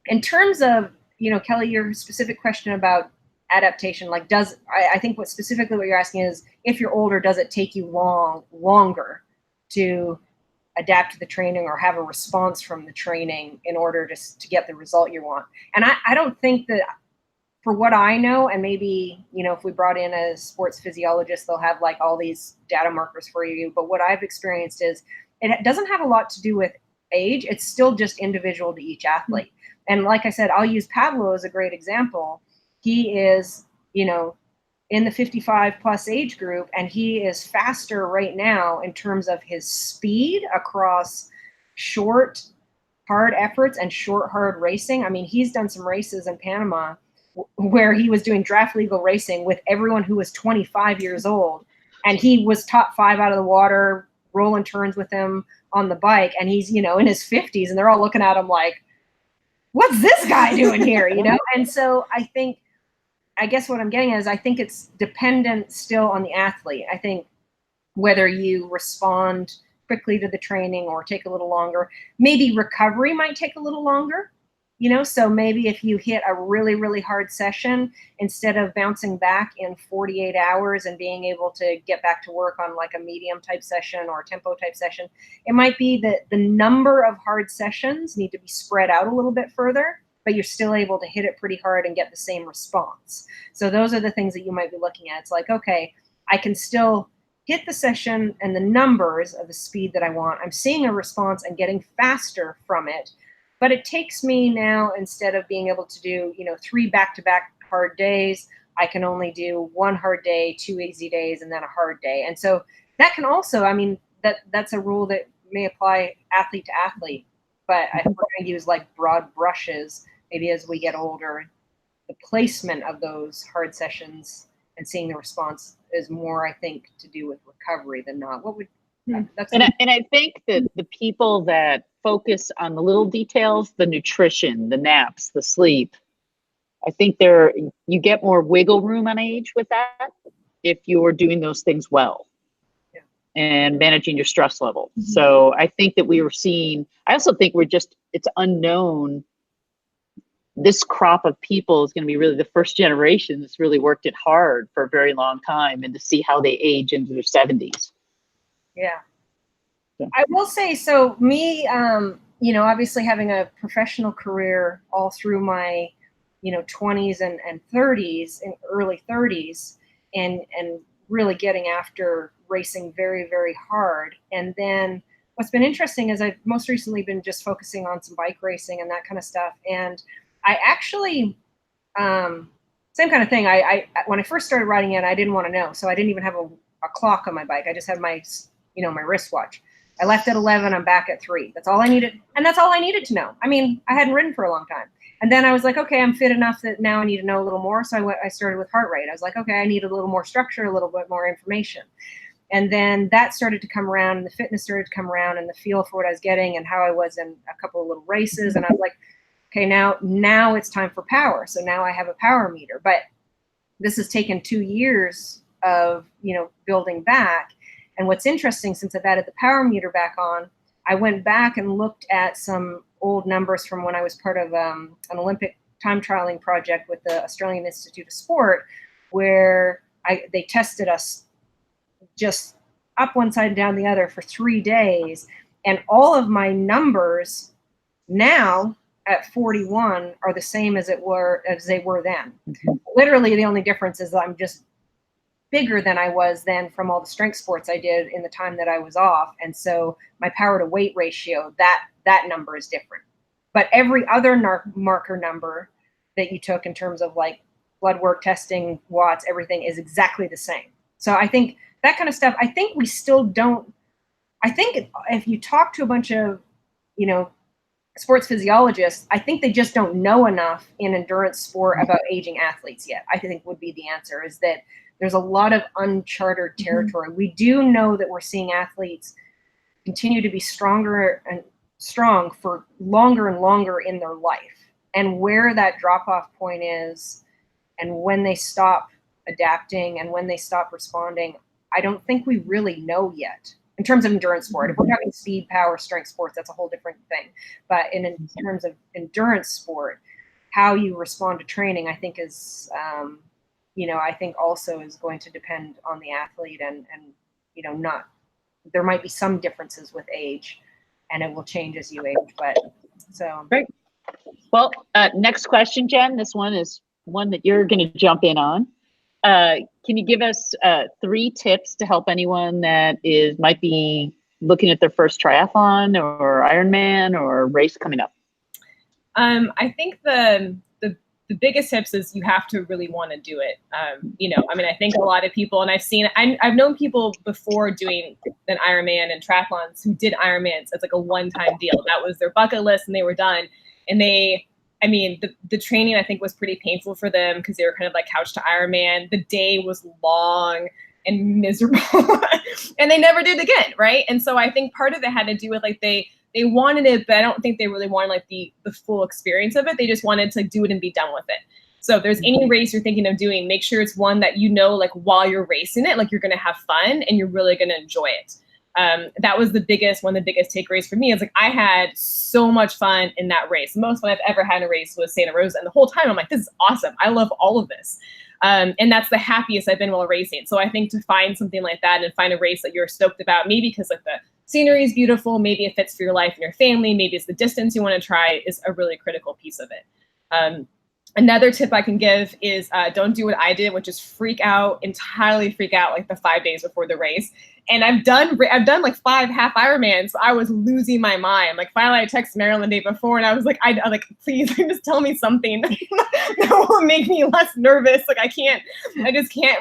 S1: in terms of, you know, Kelly, your specific question about adaptation, like I think what you're asking is, if you're older, does it take you longer to adapt to the training or have a response from the training in order to get the result you want? And I don't think that, for what I know, and maybe, you know, if we brought in a sports physiologist, they'll have like all these data markers for you. But what I've experienced is it doesn't have a lot to do with age. It's still just individual to each athlete. And like I said, I'll use Pablo as a great example. He is, you know, in the 55 plus age group, and he is faster right now in terms of his speed across short, hard efforts and short, hard racing. I mean, he's done some races in Panama where he was doing draft legal racing with everyone who was 25 years old. And he was top 5 out of the water, rolling turns with him on the bike. And he's, you know, in his 50s, and they're all looking at him like, what's this guy doing here? You know? And so I guess what I'm getting at is, I think it's dependent still on the athlete. I think whether you respond quickly to the training or take a little longer, maybe recovery might take a little longer, you know? So maybe if you hit a really, really hard session, instead of bouncing back in 48 hours and being able to get back to work on like a medium type session or a tempo type session, it might be that the number of hard sessions need to be spread out a little bit further, but you're still able to hit it pretty hard and get the same response. So those are the things that you might be looking at. It's like, okay, I can still hit the session and the numbers of the speed that I want. I'm seeing a response and getting faster from it. But it takes me now, instead of being able to do, you know, 3 back-to-back hard days, I can only do 1 hard day, 2 easy days, and then a hard day. And so that can also, I mean, that's a rule that may apply athlete to athlete. But if we're going to use like broad brushes, maybe as we get older, the placement of those hard sessions and seeing the response is more, I think, to do with recovery than not. And
S3: I think that the people that focus on the little details, the nutrition, the naps, the sleep, I think you get more wiggle room on age with that if you're doing those things well and managing your stress level. Mm-hmm. So I think that I also think it's unknown. This crop of people is going to be really the first generation that's really worked it hard for a very long time, and to see how they age into their 70s.
S1: Yeah. I will say, so me, you know, obviously having a professional career all through my, you know, 20s and 30s and early 30s, and really getting after racing very, very hard. And then what's been interesting is I've most recently been just focusing on some bike racing and that kind of stuff. And I actually, same kind of thing. When I first started riding it, I didn't want to know. So I didn't even have a clock on my bike. I just had my, you know, my wristwatch. I left at 11, I'm back at 3. That's all I needed. And that's all I needed to know. I mean, I hadn't ridden for a long time. And then I was like, okay, I'm fit enough that now I need to know a little more. So I started with heart rate. I was like, okay, I need a little more structure, a little bit more information. And then that started to come around, and the fitness started to come around, and the feel for what I was getting and how I was in a couple of little races. And I was like, okay, now it's time for power. So now I have a power meter. But this has taken 2 years of, you know, building back. And what's interesting, since I've added the power meter back on, I went back and looked at some old numbers from when I was part of an Olympic time trialing project with the Australian Institute of Sport, where they tested us just up one side and down the other for 3 days. And all of my numbers now at 41 are the same as they were then. Literally, the only difference is I'm just bigger than I was then from all the strength sports I did in the time that I was off. And so my power to weight ratio, that number is different. But every other marker number that you took in terms of like blood work, testing, watts, everything is exactly the same. So I think that kind of stuff, I think we still don't, I think if you talk to a bunch of, sports physiologists, I think they just don't know enough in endurance sport about aging athletes yet. I think would be the answer, is that there's a lot of uncharted territory. We do know that we're seeing athletes continue to be stronger and strong for longer and longer in their life. And where that drop-off point is and when they stop adapting and when they stop responding, I don't think we really know yet. In terms of endurance sport, if we're talking speed, power, strength sports, that's a whole different thing. But in terms of endurance sport, how you respond to training, I think is, I think also is going to depend on the athlete and there might be some differences with age and it will change as you age, but so.
S3: Great. Well, next question, Jen. This one is one that you're going to jump in on. Can you give us 3 tips to help anyone that might be looking at their first triathlon or Ironman or race coming up?
S2: I think the biggest tips is you have to really want to do it. I think a lot of people, and I've known people before doing an Ironman and triathlons who did Ironmans as like a one-time deal. That was their bucket list and they were done. And the training I think was pretty painful for them because they were kind of like couch to Ironman. The day was long and miserable and they never did again. Right. And so I think part of it had to do with like, they wanted it, but I don't think they really wanted like the full experience of it. They just wanted to do it and be done with it. So if there's any race you're thinking of doing, make sure it's one that, like while you're racing it, like you're going to have fun and you're really going to enjoy it. That was one of the biggest takeaways for me. Is like, I had so much fun in that race. The most fun I've ever had in a race was Santa Rosa. And the whole time I'm like, this is awesome. I love all of this. And that's the happiest I've been while racing. So I think to find something like that and find a race that you're stoked about, maybe because like the scenery is beautiful, maybe it fits for your life and your family, maybe it's the distance you want to try, is a really critical piece of it. Another tip I can give is don't do what I did, which is entirely freak out like the 5 days before the race. And I've done like 5 half Ironmans. So I was losing my mind. Like finally I texted Marilyn the day before and I was like, please just tell me something that will make me less nervous. Like I just can't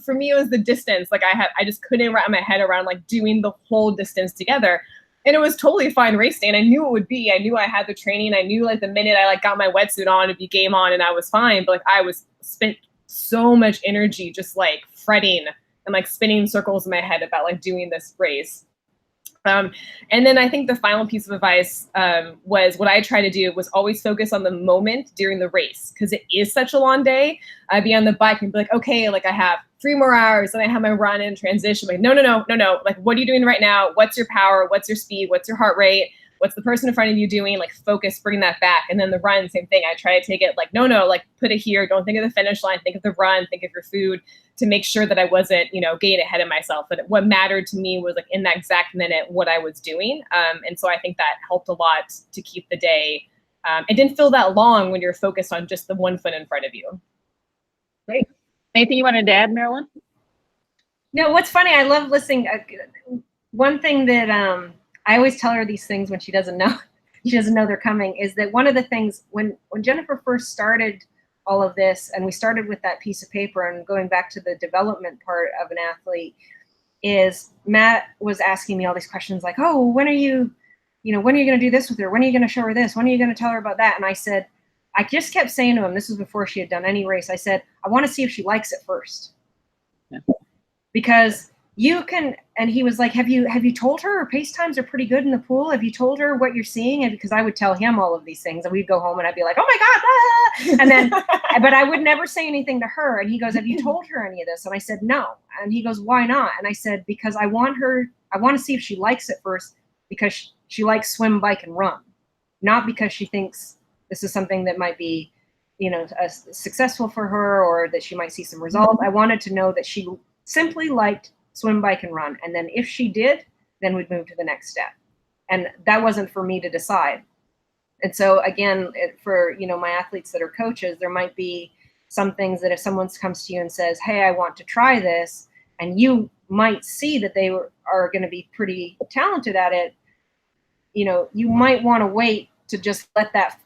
S2: for me, it was the distance. Like I just couldn't wrap my head around like doing the whole distance together. And it was totally fine race day. And I knew it would be. I knew I had the training. I knew like the minute I like got my wetsuit on, it'd be game on and I was fine. But like I spent so much energy just like fretting and like spinning circles in my head about like doing this race. And then I think the final piece of advice was what I try to do was always focus on the moment during the race because it is such a long day. I'd be on the bike and be like, okay, like I have 3 more hours and I have my run and transition. Like, no. Like, what are you doing right now? What's your power? What's your speed? What's your heart rate? What's the person in front of you doing? Like focus, bring that back. And then the run, same thing. I try to take it like, no, like put it here. Don't think of the finish line. Think of the run, think of your food to make sure that I wasn't, getting ahead of myself. But what mattered to me was like in that exact minute, what I was doing. And so I think that helped a lot to keep the day. It didn't feel that long when you're focused on just the one foot in front of you.
S3: Great. Anything you wanted to add, Marilyn?
S1: No, what's funny, I love listening. One thing that I always tell her these things when she doesn't know they're coming, is that one of the things when Jennifer first started all of this, and we started with that piece of paper and going back to the development part of an athlete, is Matt was asking me all these questions like, oh, when are you going to do this with her? When are you going to show her this? When are you going to tell her about that? And I just kept saying to him, this was before she had done any race, I said, I want to see if she likes it first. Yeah. Because you can, and he was like, have you told her pace times are pretty good in the pool? Have you told her what you're seeing? And because I would tell him all of these things and we'd go home and I'd be like, oh my God. Ah! And then, but I would never say anything to her. And he goes, have you told her any of this? And I said, no. And he goes, why not? And I said, because I want to see if she likes it first, because she likes swim, bike, and run, not because she thinks this is something that might be, successful for her or that she might see some results. I wanted to know that she simply liked swim, bike, and run. And then if she did, then we'd move to the next step. And that wasn't for me to decide. And so again, for, you know, my athletes that are coaches, there might be some things that if someone comes to you and says, hey, I want to try this, and you might see that they are going to be pretty talented at it, you know, you might want to wait to just let that,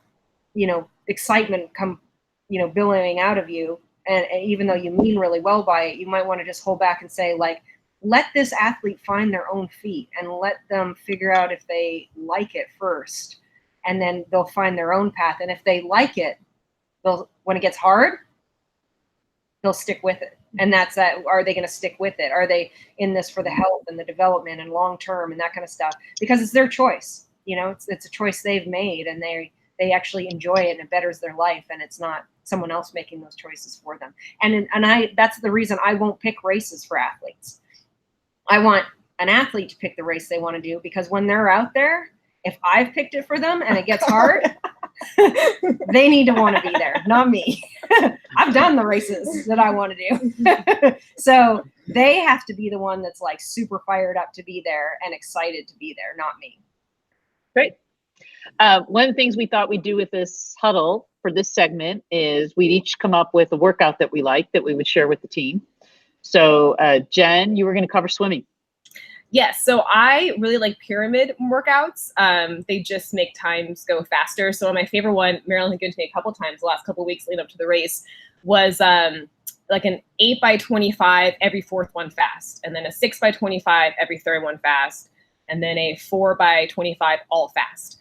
S1: you know, excitement come, you know, billowing out of you. And even though you mean really well by it, you might want to just hold back and say, like, let this athlete find their own feet and let them figure out if they like it first. And then they'll find their own path. And if they like it, when it gets hard, they'll stick with it. And that's that. Are they going to stick with it? Are they in this for the health and the development and long term and that kind of stuff? Because it's their choice. You know, it's a choice they've made, and they actually enjoy it, and it betters their life, and it's not someone else making those choices for them. And that's the reason I won't pick races for athletes. I want an athlete to pick the race they want to do, because when they're out there, if I've picked it for them and it gets hard, they need to want to be there, not me. I've done the races that I want to do. So they have to be the one that's like super fired up to be there and excited to be there, not me.
S3: Great. One of the things we thought we'd do with this huddle for this segment is we'd each come up with a workout that we like that we would share with the team. So Jen, you were going to cover swimming.
S2: Yes, so I really like pyramid workouts. They just make times go faster. So my favorite one, Marilyn had given to me a couple times the last couple of weeks leading up to the race, was like an 8x25 every fourth one fast, and then a 6x25 every third one fast, and then a 4x25 all fast.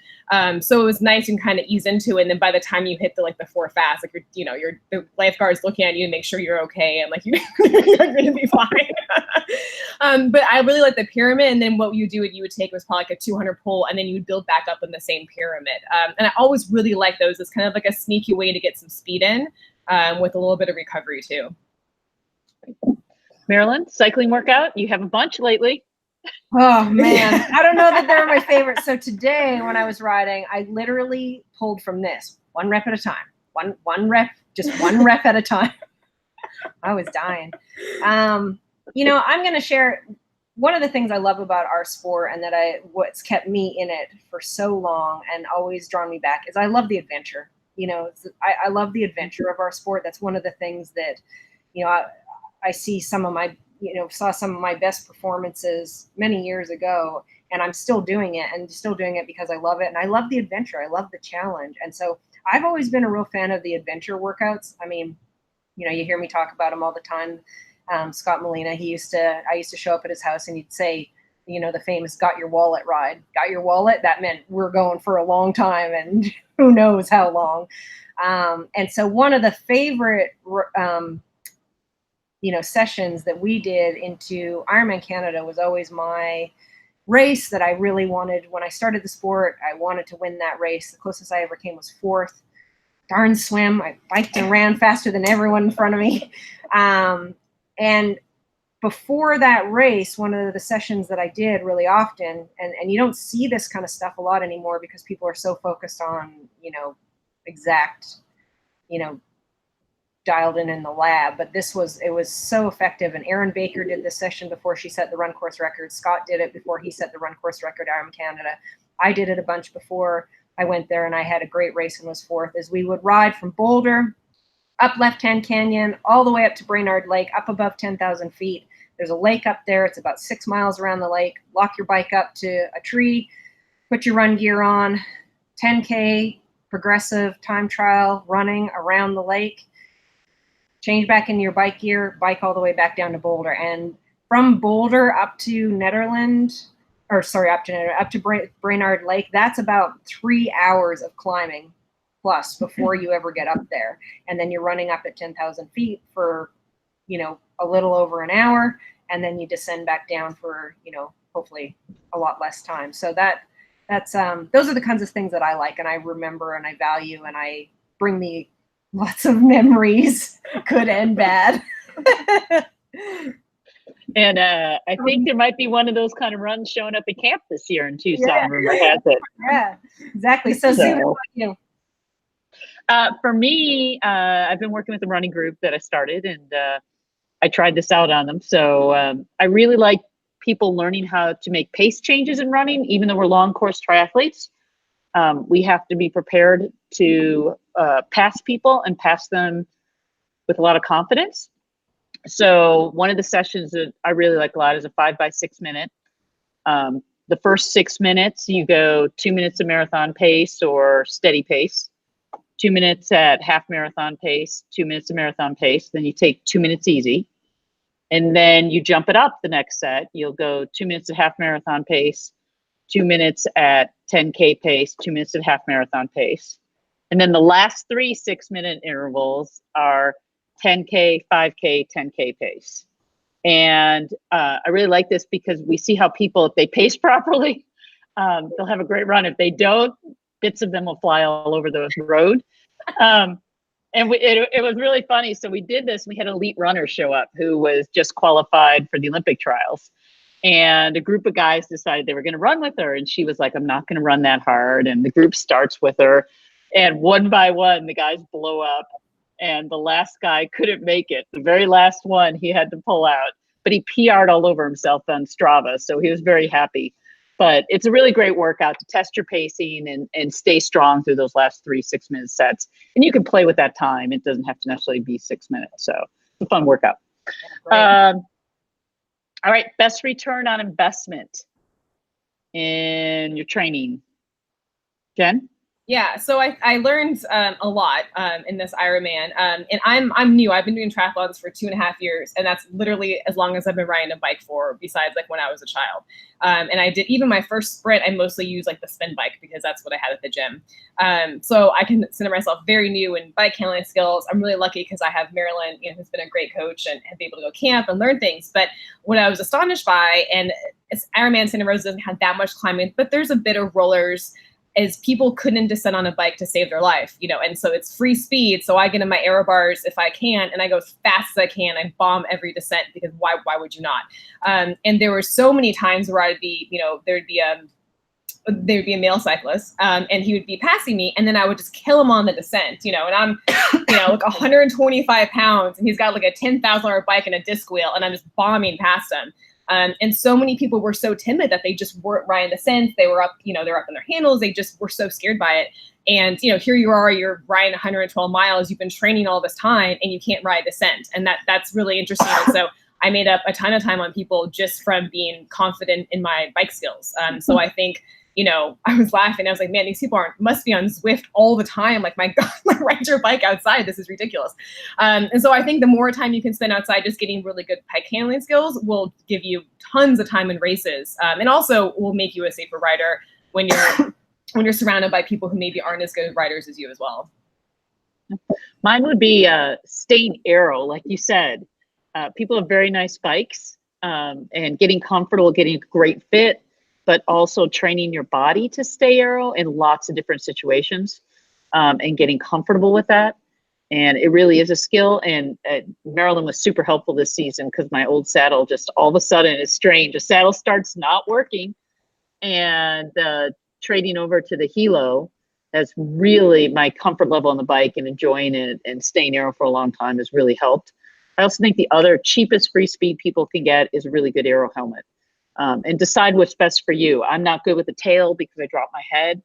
S2: So it was nice and kind of ease into it. And then by the time you hit the four fast, like the lifeguard's looking at you to make sure you're okay, and like you're going to be fine. But I really like the pyramid. And then what you would take was probably like a 200 pull, and then you would build back up in the same pyramid. And I always really like those. It's kind of like a sneaky way to get some speed in with a little bit of recovery too.
S3: Marilyn, cycling workout. You have a bunch lately.
S1: Oh man, I don't know that they're my favorite. So today when I was riding, I literally pulled from this one rep at a time, one rep, just one rep at a time. I was dying. I'm going to share one of the things I love about our sport, and what's kept me in it for so long and always drawn me back, is I love the adventure. I love the adventure of our sport. That's one of the things that, I see saw some of my best performances many years ago, and I'm still doing it, and still doing it because I love it. And I love the adventure. I love the challenge. And so I've always been a real fan of the adventure workouts. I mean, you hear me talk about them all the time. Scott Molina, I used to show up at his house and he'd say, the famous "got your wallet" ride. Got your wallet? That meant we're going for a long time, and who knows how long. And so one of the favorite sessions that we did into Ironman Canada was always my race that I really wanted. When I started the sport, I wanted to win that race. The closest I ever came was fourth. Darn swim. I biked and ran faster than everyone in front of me. And before that race, one of the sessions that I did really often, and you don't see this kind of stuff a lot anymore because people are so focused on, exact, dialed in the lab, but it was so effective. And Erin Baker did this session before she set the run course record. Scott did it before he set the run course record at Ironman Canada. I did it a bunch before I went there, and I had a great race and was fourth. As we would ride from Boulder up Left Hand Canyon all the way up to Brainerd Lake, up above 10,000 feet. There's a lake up there. It's about 6 miles around the lake. Lock your bike up to a tree, put your run gear on, 10K progressive time trial running around the lake. Change back into your bike gear, bike all the way back down to Boulder. And from Boulder up to Brainerd Lake, that's about 3 hours of climbing plus before you ever get up there. And then you're running up at 10,000 feet for, a little over an hour. And then you descend back down for, hopefully a lot less time. So that's those are the kinds of things that I like, and I remember, and I value, and I bring me lots of memories, good and bad.
S3: And I think there might be one of those kind of runs showing up at camp this year in Tucson.
S1: Yeah.
S3: Rumor has it.
S1: Yeah, exactly. So Susan, what about you?
S3: For me, I've been working with a running group that I started, and I tried this out on them. So I really like people learning how to make pace changes in running, even though we're long course triathletes. We have to be prepared to pass people and pass them with a lot of confidence. So one of the sessions that I really like a lot is a 5x6 minute. The first 6 minutes, you go 2 minutes of marathon pace or steady pace, 2 minutes at half marathon pace, 2 minutes of marathon pace. Then you take 2 minutes easy. And then you jump it up the next set. You'll go 2 minutes at half marathon pace, 2 minutes at 10K pace, 2 minutes at half marathon pace. And then the last 3 6-minute intervals are 10K, 5K, 10K pace. And I really like this because we see how people, if they pace properly, they'll have a great run. If they don't, bits of them will fly all over the road. And it was really funny. So we did this. We had an elite runner show up who was just qualified for the Olympic trials. And a group of guys decided they were going to run with her. And she was like, I'm not going to run that hard. And the group starts with her. And one by one, the guys blow up. And the last guy couldn't make it. The very last one, he had to pull out. But he PR'd all over himself on Strava. So he was very happy. But it's a really great workout to test your pacing and stay strong through those last 3 6-minute sets. And you can play with that time. It doesn't have to necessarily be 6 minutes. So it's a fun workout. All right. Best return on investment in your training. Jen?
S2: Yeah, so I learned a lot in this Ironman, and I'm new. I've been doing triathlons for 2.5 years, and that's literally as long as I've been riding a bike for, besides like when I was a child. And I did even my first sprint. I mostly used like the spin bike because that's what I had at the gym. So I can consider myself very new in bike handling skills. I'm really lucky because I have Marilyn, who's been a great coach and have been able to go camp and learn things. But what I was astonished by, and Ironman Santa Rosa doesn't have that much climbing, but there's a bit of rollers. Is people couldn't descend on a bike to save their life, and so it's free speed. So I get in my aero bars if I can, and I go as fast as I can. I bomb every descent because why would you not? And there were so many times where I'd be, there'd be a male cyclist, and he would be passing me, and then I would just kill him on the descent, and I'm, like 125 pounds, and he's got like a $10,000 bike and a disc wheel, and I'm just bombing past him. And so many people were so timid that they just weren't riding the scent. They were up, they're up in their handles. They just were so scared by it. And, here you are, you're riding 112 miles. You've been training all this time and you can't ride the scent. And that's really interesting. And so I made up a ton of time on people just from being confident in my bike skills. So I think, I was laughing. I was like, man, these people must be on Zwift all the time. Like, my God, like, ride your bike outside. This is ridiculous. And so I think the more time you can spend outside just getting really good bike handling skills will give you tons of time in races, and also will make you a safer rider when you're surrounded by people who maybe aren't as good riders as you as well.
S3: Mine would be staying aero, like you said. People have very nice bikes, and getting comfortable, getting a great fit, but also training your body to stay aero in lots of different situations, and getting comfortable with that. And it really is a skill. And Marilyn was super helpful this season because my old saddle just all of a sudden is strange. The saddle starts not working, and trading over to the Hilo has really, my comfort level on the bike and enjoying it and staying aero for a long time has really helped. I also think the other cheapest free speed people can get is a really good aero helmet. And decide what's best for you. I'm not good with the tail because I drop my head,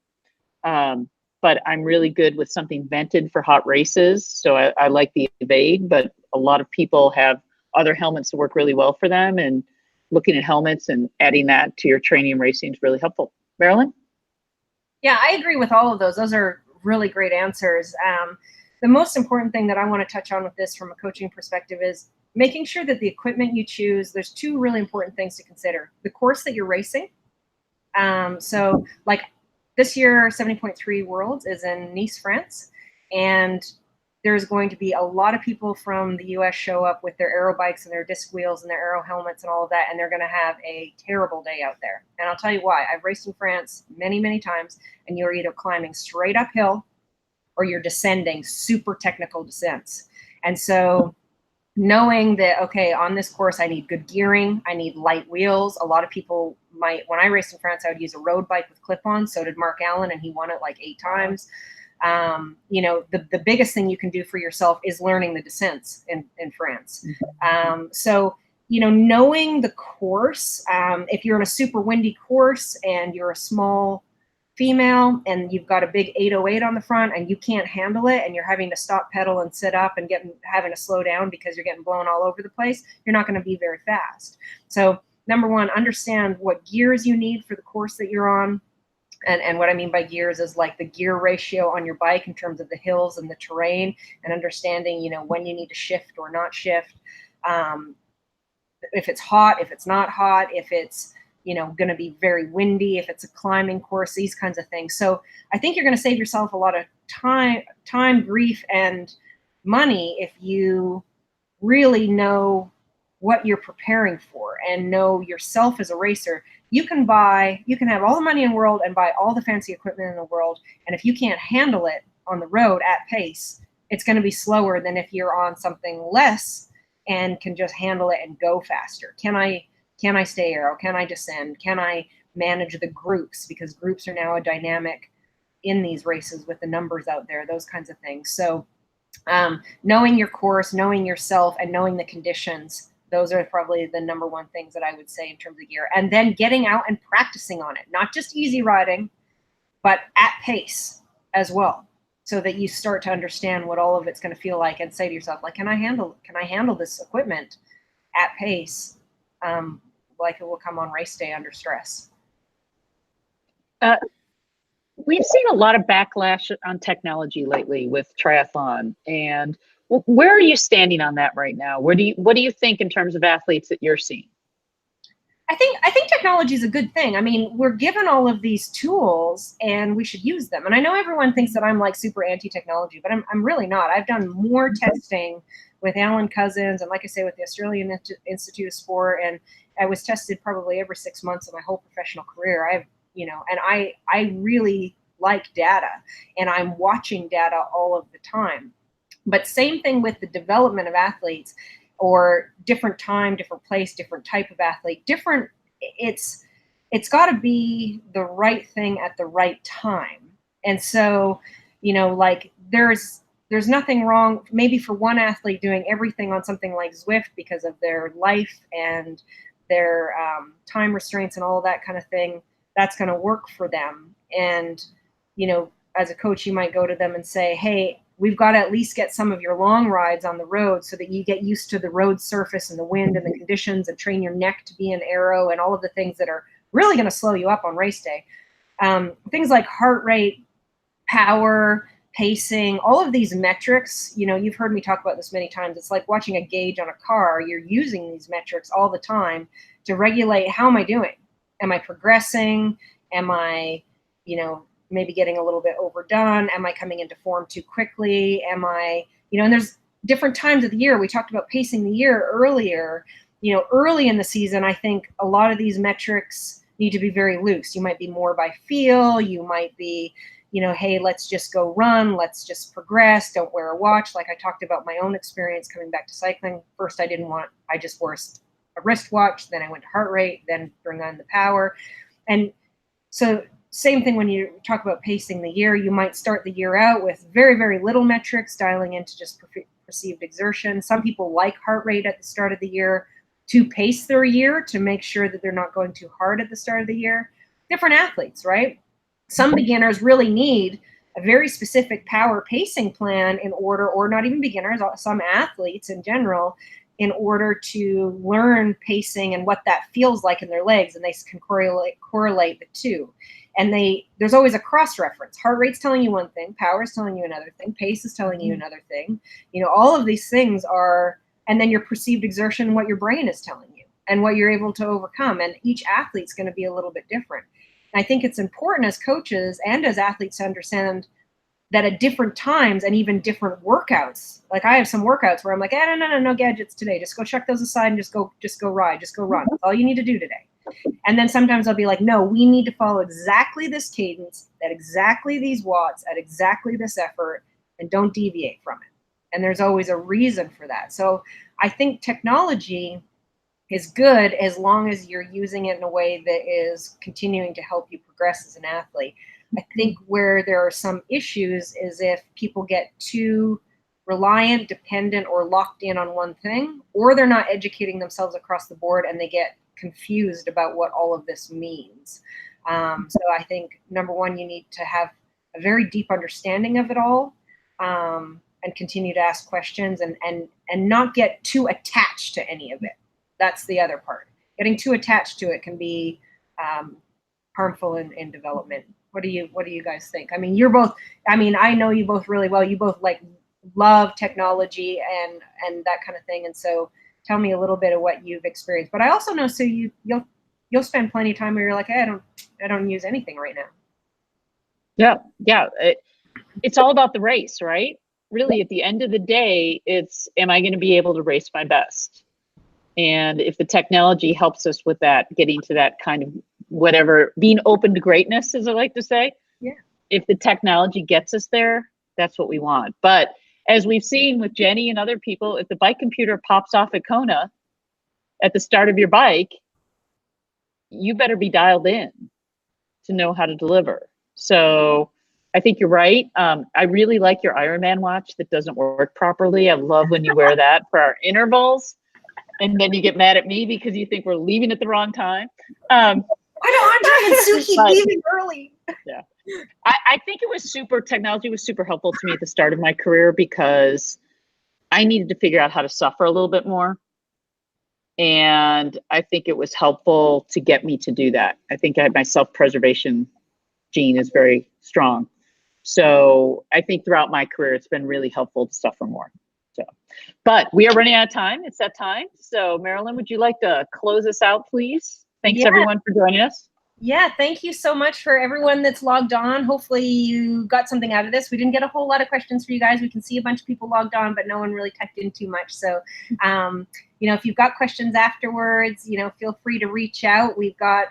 S3: but I'm really good with something vented for hot races. So I like the Evade, but a lot of people have other helmets that work really well for them, and looking at helmets and adding that to your training and racing is really helpful. Marilyn?
S1: Yeah, I agree with all of those. Those are really great answers. The most important thing that I want to touch on with this from a coaching perspective is making sure that the equipment you choose, there's 2 really important things to consider. The course that you're racing. So like this year, 70.3 Worlds is in Nice, France. And there's going to be a lot of people from the US show up with their aero bikes and their disc wheels and their aero helmets and all of that. And they're going to have a terrible day out there. And I'll tell you why. I've raced in France many, many times, and you're either climbing straight uphill or you're descending super technical descents. And so knowing that, okay, on this course, I need good gearing, I need light wheels. A lot of people when I raced in France, I would use a road bike with clip-ons. So did Mark Allen, and he won it like 8 times. You know, the biggest thing you can do for yourself is learning the descents in France. So, you know, knowing the course, if you're in a super windy course and you're a small female and you've got a big 808 on the front and you can't handle it and you're having to stop pedal and sit up and having to slow down because you're getting blown all over the place, you're not going to be very fast. So number one, understand what gears you need for the course that you're on. And what I mean by gears is like the gear ratio on your bike in terms of the hills and the terrain, and understanding, you know, when you need to shift or not shift. If it's hot, if it's not hot, if it's, you know, going to be very windy, if it's a climbing course, these kinds of things. So I think you're going to save yourself a lot of time, grief, and money if you really know what you're preparing for and know yourself as a racer. You can have all the money in the world and buy all the fancy equipment in the world, and if you can't handle it on the road at pace, it's going to be slower than if you're on something less and can just handle it and go faster. Can I stay aero? Can I descend? Can I manage the groups? Because groups are now a dynamic in these races with the numbers out there, those kinds of things. So knowing your course, knowing yourself, and knowing the conditions, those are probably the number one things that I would say in terms of gear. And then getting out and practicing on it, not just easy riding, but at pace as well, so that you start to understand what all of it's going to feel like and say to yourself, like, can I handle this equipment at pace? Like it will come on race day under stress.
S3: We've seen a lot of backlash on technology lately with triathlon, and where are you standing on that right now? What do you think in terms of athletes that you're seeing?
S1: I think technology is a good thing. I mean, we're given all of these tools and we should use them. And I know everyone thinks that I'm like super anti-technology, but I'm really not. I've done more testing with Alan Cousins and, like I say, with the Australian Institute of Sport, and I was tested probably every 6 months of my whole professional career. I really like data, and I'm watching data all of the time. But same thing with the development of athletes, or different time, different place, different type of athlete, different. It's got to be the right thing at the right time. And so, you know, like there's nothing wrong maybe for one athlete doing everything on something like Zwift because of their life and their time restraints and all that kind of thing. That's going to work for them. And, you know, as a coach, you might go to them and say, hey, we've got to at least get some of your long rides on the road so that you get used to the road surface and the wind and the conditions, and train your neck to be an aero and all of the things that are really going to slow you up on race day. Things like heart rate, power, pacing, all of these metrics, you know, you've heard me talk about this many times. It's like watching a gauge on a car. You're using these metrics all the time to regulate, how am I doing? Am I progressing? Am I, you know, maybe getting a little bit overdone? Am I coming into form too quickly? Am I, you know, and there's different times of the year. We talked about pacing the year earlier. You know, early in the season, I think a lot of these metrics need to be very loose. You might be more by feel. You might be, you know, hey, let's just go run. Let's just progress. Don't wear a watch. Like I talked about my own experience coming back to cycling. First, I just wore a wristwatch. Then I went to heart rate, then bring on the power. And so same thing when you talk about pacing the year. You might start the year out with very, very little metrics, dialing into just perceived exertion. Some people like heart rate at the start of the year to pace their year, to make sure that they're not going too hard at the start of the year. Different athletes, right? Some beginners really need a very specific power pacing plan in order, or not even beginners, some athletes in general, in order to learn pacing and what that feels like in their legs, and they can correlate the two. And there's always a cross-reference. Heart rate's telling you one thing, power is telling you another thing, pace is telling you another thing. You know, all of these things are, and then your perceived exertion, what your brain is telling you, and what you're able to overcome. And each athlete's going to be a little bit different. And I think it's important as coaches and as athletes to understand that at different times and even different workouts, like I have some workouts where I'm like, no gadgets today. Just go check those aside and just go ride, just go run. That's all you need to do today. And then sometimes I'll be like, no, we need to follow exactly this cadence at exactly these watts at exactly this effort, and don't deviate from it. And there's always a reason for that. So I think technology is good as long as you're using it in a way that is continuing to help you progress as an athlete. I think where there are some issues is if people get too reliant, dependent, or locked in on one thing, or they're not educating themselves across the board and they get confused about what all of this means. So I think, number one, you need to have a very deep understanding of it all, and continue to ask questions, and not get too attached to any of it. That's the other part. Getting too attached to it can be harmful in development. What do you guys think? I mean, I know you both really well. You both like love technology and that kind of thing. And so tell me a little bit of what you've experienced. But I also know, so you'll spend plenty of time where you're like, hey, I don't use anything right now.
S3: Yeah. It's all about the race, right? Really, at the end of the day, it's, am I going to be able to race my best? And if the technology helps us with that, getting to that kind of whatever, being open to greatness, as I like to say,
S1: yeah.
S3: If the technology gets us there, that's what we want. But as we've seen with Jenny and other people, if the bike computer pops off at Kona at the start of your bike, you better be dialed in to know how to deliver. So I think you're right. I really like your Ironman watch that doesn't work properly. I love when you wear that for our intervals, and then you get mad at me because you think we're leaving at the wrong time.
S1: I know Andre and Sue keep leaving early.
S3: Yeah. I think technology was super helpful to me at the start of my career because I needed to figure out how to suffer a little bit more. And I think it was helpful to get me to do that. I think my self-preservation gene is very strong. So I think throughout my career, it's been really helpful to suffer more. So, but we are running out of time. It's that time. So Marilyn, would you like to close us out, please? Thanks everyone for joining us.
S1: Yeah, thank you so much for everyone that's logged on. Hopefully you got something out of this. We didn't get a whole lot of questions for you guys. We can see a bunch of people logged on, but no one really typed in too much. So, if you've got questions afterwards, feel free to reach out. We've got,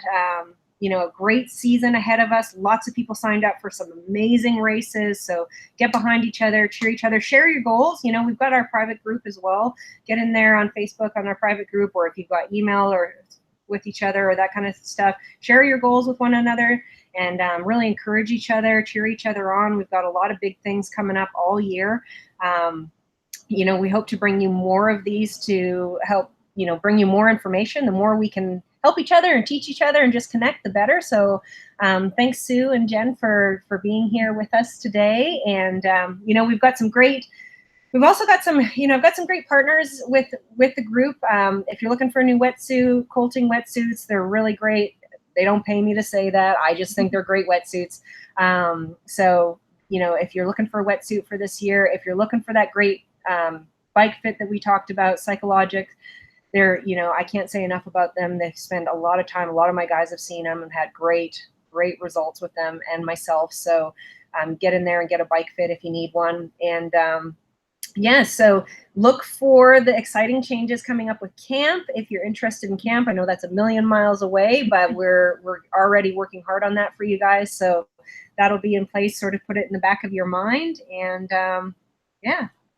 S1: a great season ahead of us. Lots of people signed up for some amazing races. So get behind each other, cheer each other, share your goals. We've got our private group as well. Get in there on Facebook on our private group, or if you've got email or with each other or that kind of stuff, share your goals with one another, and really encourage each other, cheer each other on. We've got a lot of big things coming up all year. We hope to bring you more of these to help, bring you more information. The more we can help each other and teach each other and just connect, the better. So thanks, Sue and Jen, for being here with us today. And, we've also got some, I've got some great partners with the group. If you're looking for a new wetsuit, Colting wetsuits, they're really great. They don't pay me to say that. I just think they're great wetsuits. So, if you're looking for a wetsuit for this year, if you're looking for that great bike fit that we talked about, Psychologic, they're, I can't say enough about them. They spend a lot of time. A lot of my guys have seen them and had great results with them and myself. So get in there and get a bike fit if you need one. And so look for the exciting changes coming up with camp. If you're interested in camp, I know that's a million miles away, but we're already working hard on that for you guys. So that'll be in place, sort of put it in the back of your mind. And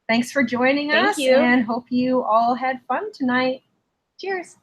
S1: thanks for joining us.
S2: Thank you.
S1: And hope you all had fun tonight. Cheers.